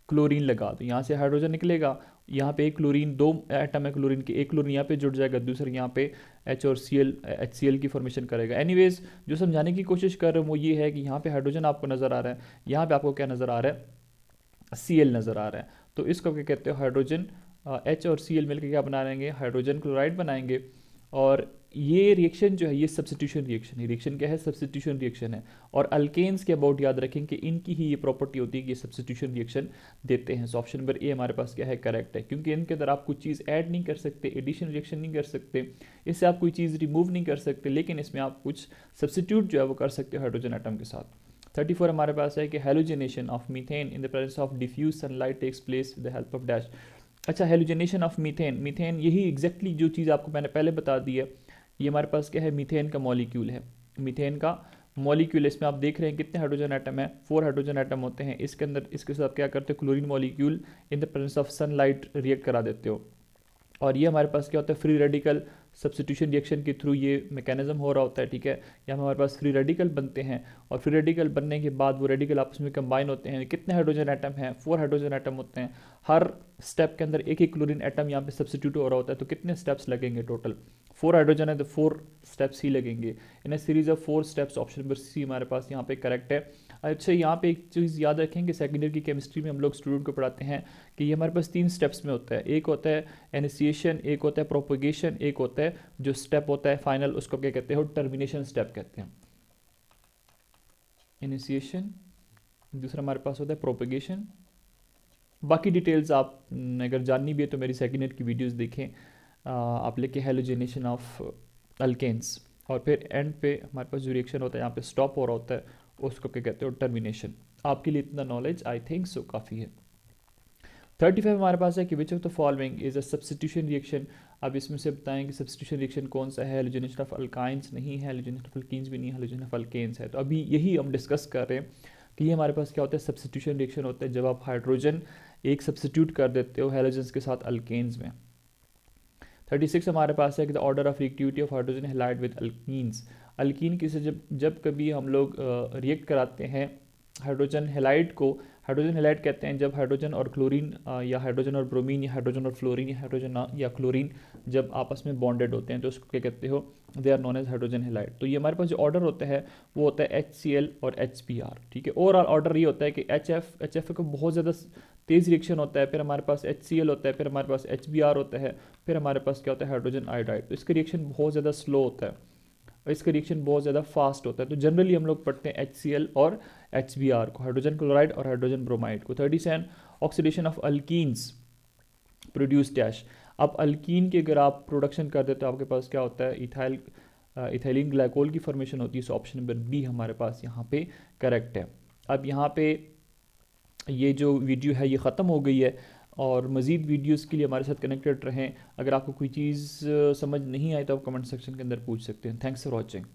क्लोरीन लगा दो, यहाँ से हाइड्रोजन निकलेगा, यहाँ पे एक क्लोरीन, दो एटम है क्लोरीन के, एक क्लोरीन यहाँ पे जुड़ जाएगा, दूसरा यहाँ पे H और HCl की फॉर्मेशन करेगा। एनीवेज, जो समझाने की कोशिश कर रहे हैं वो ये है कि यहाँ पे हाइड्रोजन आपको नज़र आ रहा है, यहाँ पे आपको क्या नज़र आ रहा है, Cl नज़र आ रहा है। तो इसको क्या कहते हो, हाइड्रोजन H और Cl मिलकर क्या बनाएंगे, हाइड्रोजन क्लोराइड बनाएंगे। और ये रिएक्शन जो है ये सब्स्टिट्यूशन रिएक्शन है, रिएक्शन क्या है, सब्स्टिट्यूशन रिएक्शन है। और अल्केन्स के अबाउट याद रखें कि इनकी ही ये प्रॉपर्टी होती है कि ये सब्स्टिट्यूशन रिएक्शन देते हैं। सो ऑप्शन नंबर ए हमारे पास क्या है, करेक्ट है, क्योंकि इनके अंदर आप कुछ चीज़ ऐड नहीं कर सकते, एडिशन रिएक्शन नहीं कर सकते, इससे आप कोई चीज़ रिमूव नहीं कर सकते, लेकिन इसमें आप कुछ सब्स्टिट्यूट जो है वो कर सकते हो हाइड्रोजन एटम के साथ। 34 हमारे पास है कि halogenation of methane in the presence of diffuse sunlight takes place with the help of dash. अच्छा, हेलोजिनेशन ऑफ मीथेन, मीथेन यही एग्जैक्टली जो चीज़ आपको मैंने पहले बता दी है, ये हमारे पास क्या है, मीथेन का मॉलिक्यूल है, मीथेन का मॉलिक्यूल। इसमें आप देख रहे हैं कितने हाइड्रोजन एटम है, 4 हाइड्रोजन एटम होते हैं इसके अंदर। इसके साथ क्या करते हो, chlorine molecule in the presence of sunlight react करा देते हो। और ये हमारे पास क्या होता है, फ्री रेडिकल सब्स्टिट्यूशन रिएक्शन के थ्रू ये मैकेनिज्म हो रहा होता है, ठीक है। यहाँ हमारे पास फ्री रेडिकल बनते हैं, और फ्री रेडिकल बनने के बाद वो रेडिकल आपस में कंबाइन होते हैं। कितने हाइड्रोजन एटम हैं, 4 हाइड्रोजन एटम होते हैं। हर स्टेप के अंदर एक एक क्लोरीन एटम यहाँ पे सब्स्टिट्यूट हो रहा होता है। तो कितने स्टेप्स लगेंगे टोटल, 4 हाइड्रोजन है तो 4 स्टेप्स ही लगेंगे। In a series of 4 steps, option number C हमारे पास यहाँ पे करेक्ट है। अच्छा, यहाँ पे एक चीज़ याद रखेंगे, सेकेंड ईयर की केमिस्ट्री में हम लोग स्टूडेंट को पढ़ाते हैं कि ये हमारे पास 3 स्टेप्स में होता है। एक होता है इनिशिएशन, एक होता है प्रोपोगेशन, एक होता है जो स्टेप होता है फाइनल, उसको क्या कहते हो, टर्मिनेशन स्टेप कहते हैं। इनिशिएशन, दूसरा हमारे पास होता है प्रोपोगेशन। बाकी डिटेल्स आप अगर जाननी भी है तो मेरी सेकेंड ईयर की वीडियोस देखें। आप लेके हेलोजिनेशन ऑफ अल्केन्स, और फिर एंड पे हमारे पास जो रिएक्शन होता है यहाँ पे स्टॉप हो रहा होता है, उसको क्या कहते हो, टर्मिनेशन। आपके लिए इतना नॉलेज आई थिंक सो काफ़ी है। 35 हमारे पास है कि which of the following is a substitution reaction. अब इसमें से बताएं कि सब्स्टिट्यूशन रिएक्शन कौन सा है। हेलोजिनेशन ऑफ अल्काइंस नहीं है, हेलोजिनेशन ऑफ अल्कीन्स भी नहीं है, हेलोजिनेशन ऑफ अल्केन्स है। तो अभी यही हम डिस्कस कर रहे हैं कि ये हमारे पास क्या होता है, सब्स्टिट्यूशन रिएक्शन होता है जब आप हाइड्रोजन एक सब्स्टिट्यूट कर देते हो हेलोजेंस के साथ अल्केन्स में। 36 हमारे पास है कि the order of reactivity of hydrogen halide with alkenes. Alkyne की से जब कभी हम लोग रिएक्ट कराते हैं हाइड्रोजन हेलाइड को, हाइड्रोजन हेलाइड कहते हैं जब हाइड्रोजन और क्लोरीन या हाइड्रोजन और ब्रोमीन या हाइड्रोजन और फ्लोरीन या हाइड्रोजन या क्लोरीन जब आपस में बॉन्डेड होते हैं तो उसको क्या कहते हो, they are known as hydrogen halide. तो ये हमारे पास जो ऑर्डर होता है वो होता है HCl और HBr, ठीक है। ओवरऑल ऑर्डर ये होता है कि HF को बहुत ज़्यादा तेज़ रिएक्शन होता है, फिर हमारे पास HCl होता है, फिर हमारे पास HBr होता है, फिर हमारे पास क्या होता है, हाइड्रोजन आयोडाइड। तो इसका रिएक्शन बहुत ज़्यादा स्लो होता है और इसका रिएक्शन बहुत ज़्यादा फास्ट होता है। तो जनरली हम लोग पढ़ते हैं HCl और HBr को, हाइड्रोजन क्लोराइड और हाइड्रोजन ब्रोमाइड को। 37 oxidation of alkenes produce dash. अब अल्कीन की अगर आप प्रोडक्शन कर देते हो आपके पास क्या होता है, इथाइलिन ग्लाइकोल की फॉर्मेशन होती है। सो ऑप्शन नंबर बी हमारे पास यहाँ पे करेक्ट है। अब यहाँ पे ये जो वीडियो है ये ख़त्म हो गई है, और मज़ीद वीडियोस के लिए हमारे साथ कनेक्टेड रहें। अगर आपको कोई चीज़ समझ नहीं आई तो आप कमेंट सेक्शन के अंदर पूछ सकते हैं। Thanks for watching.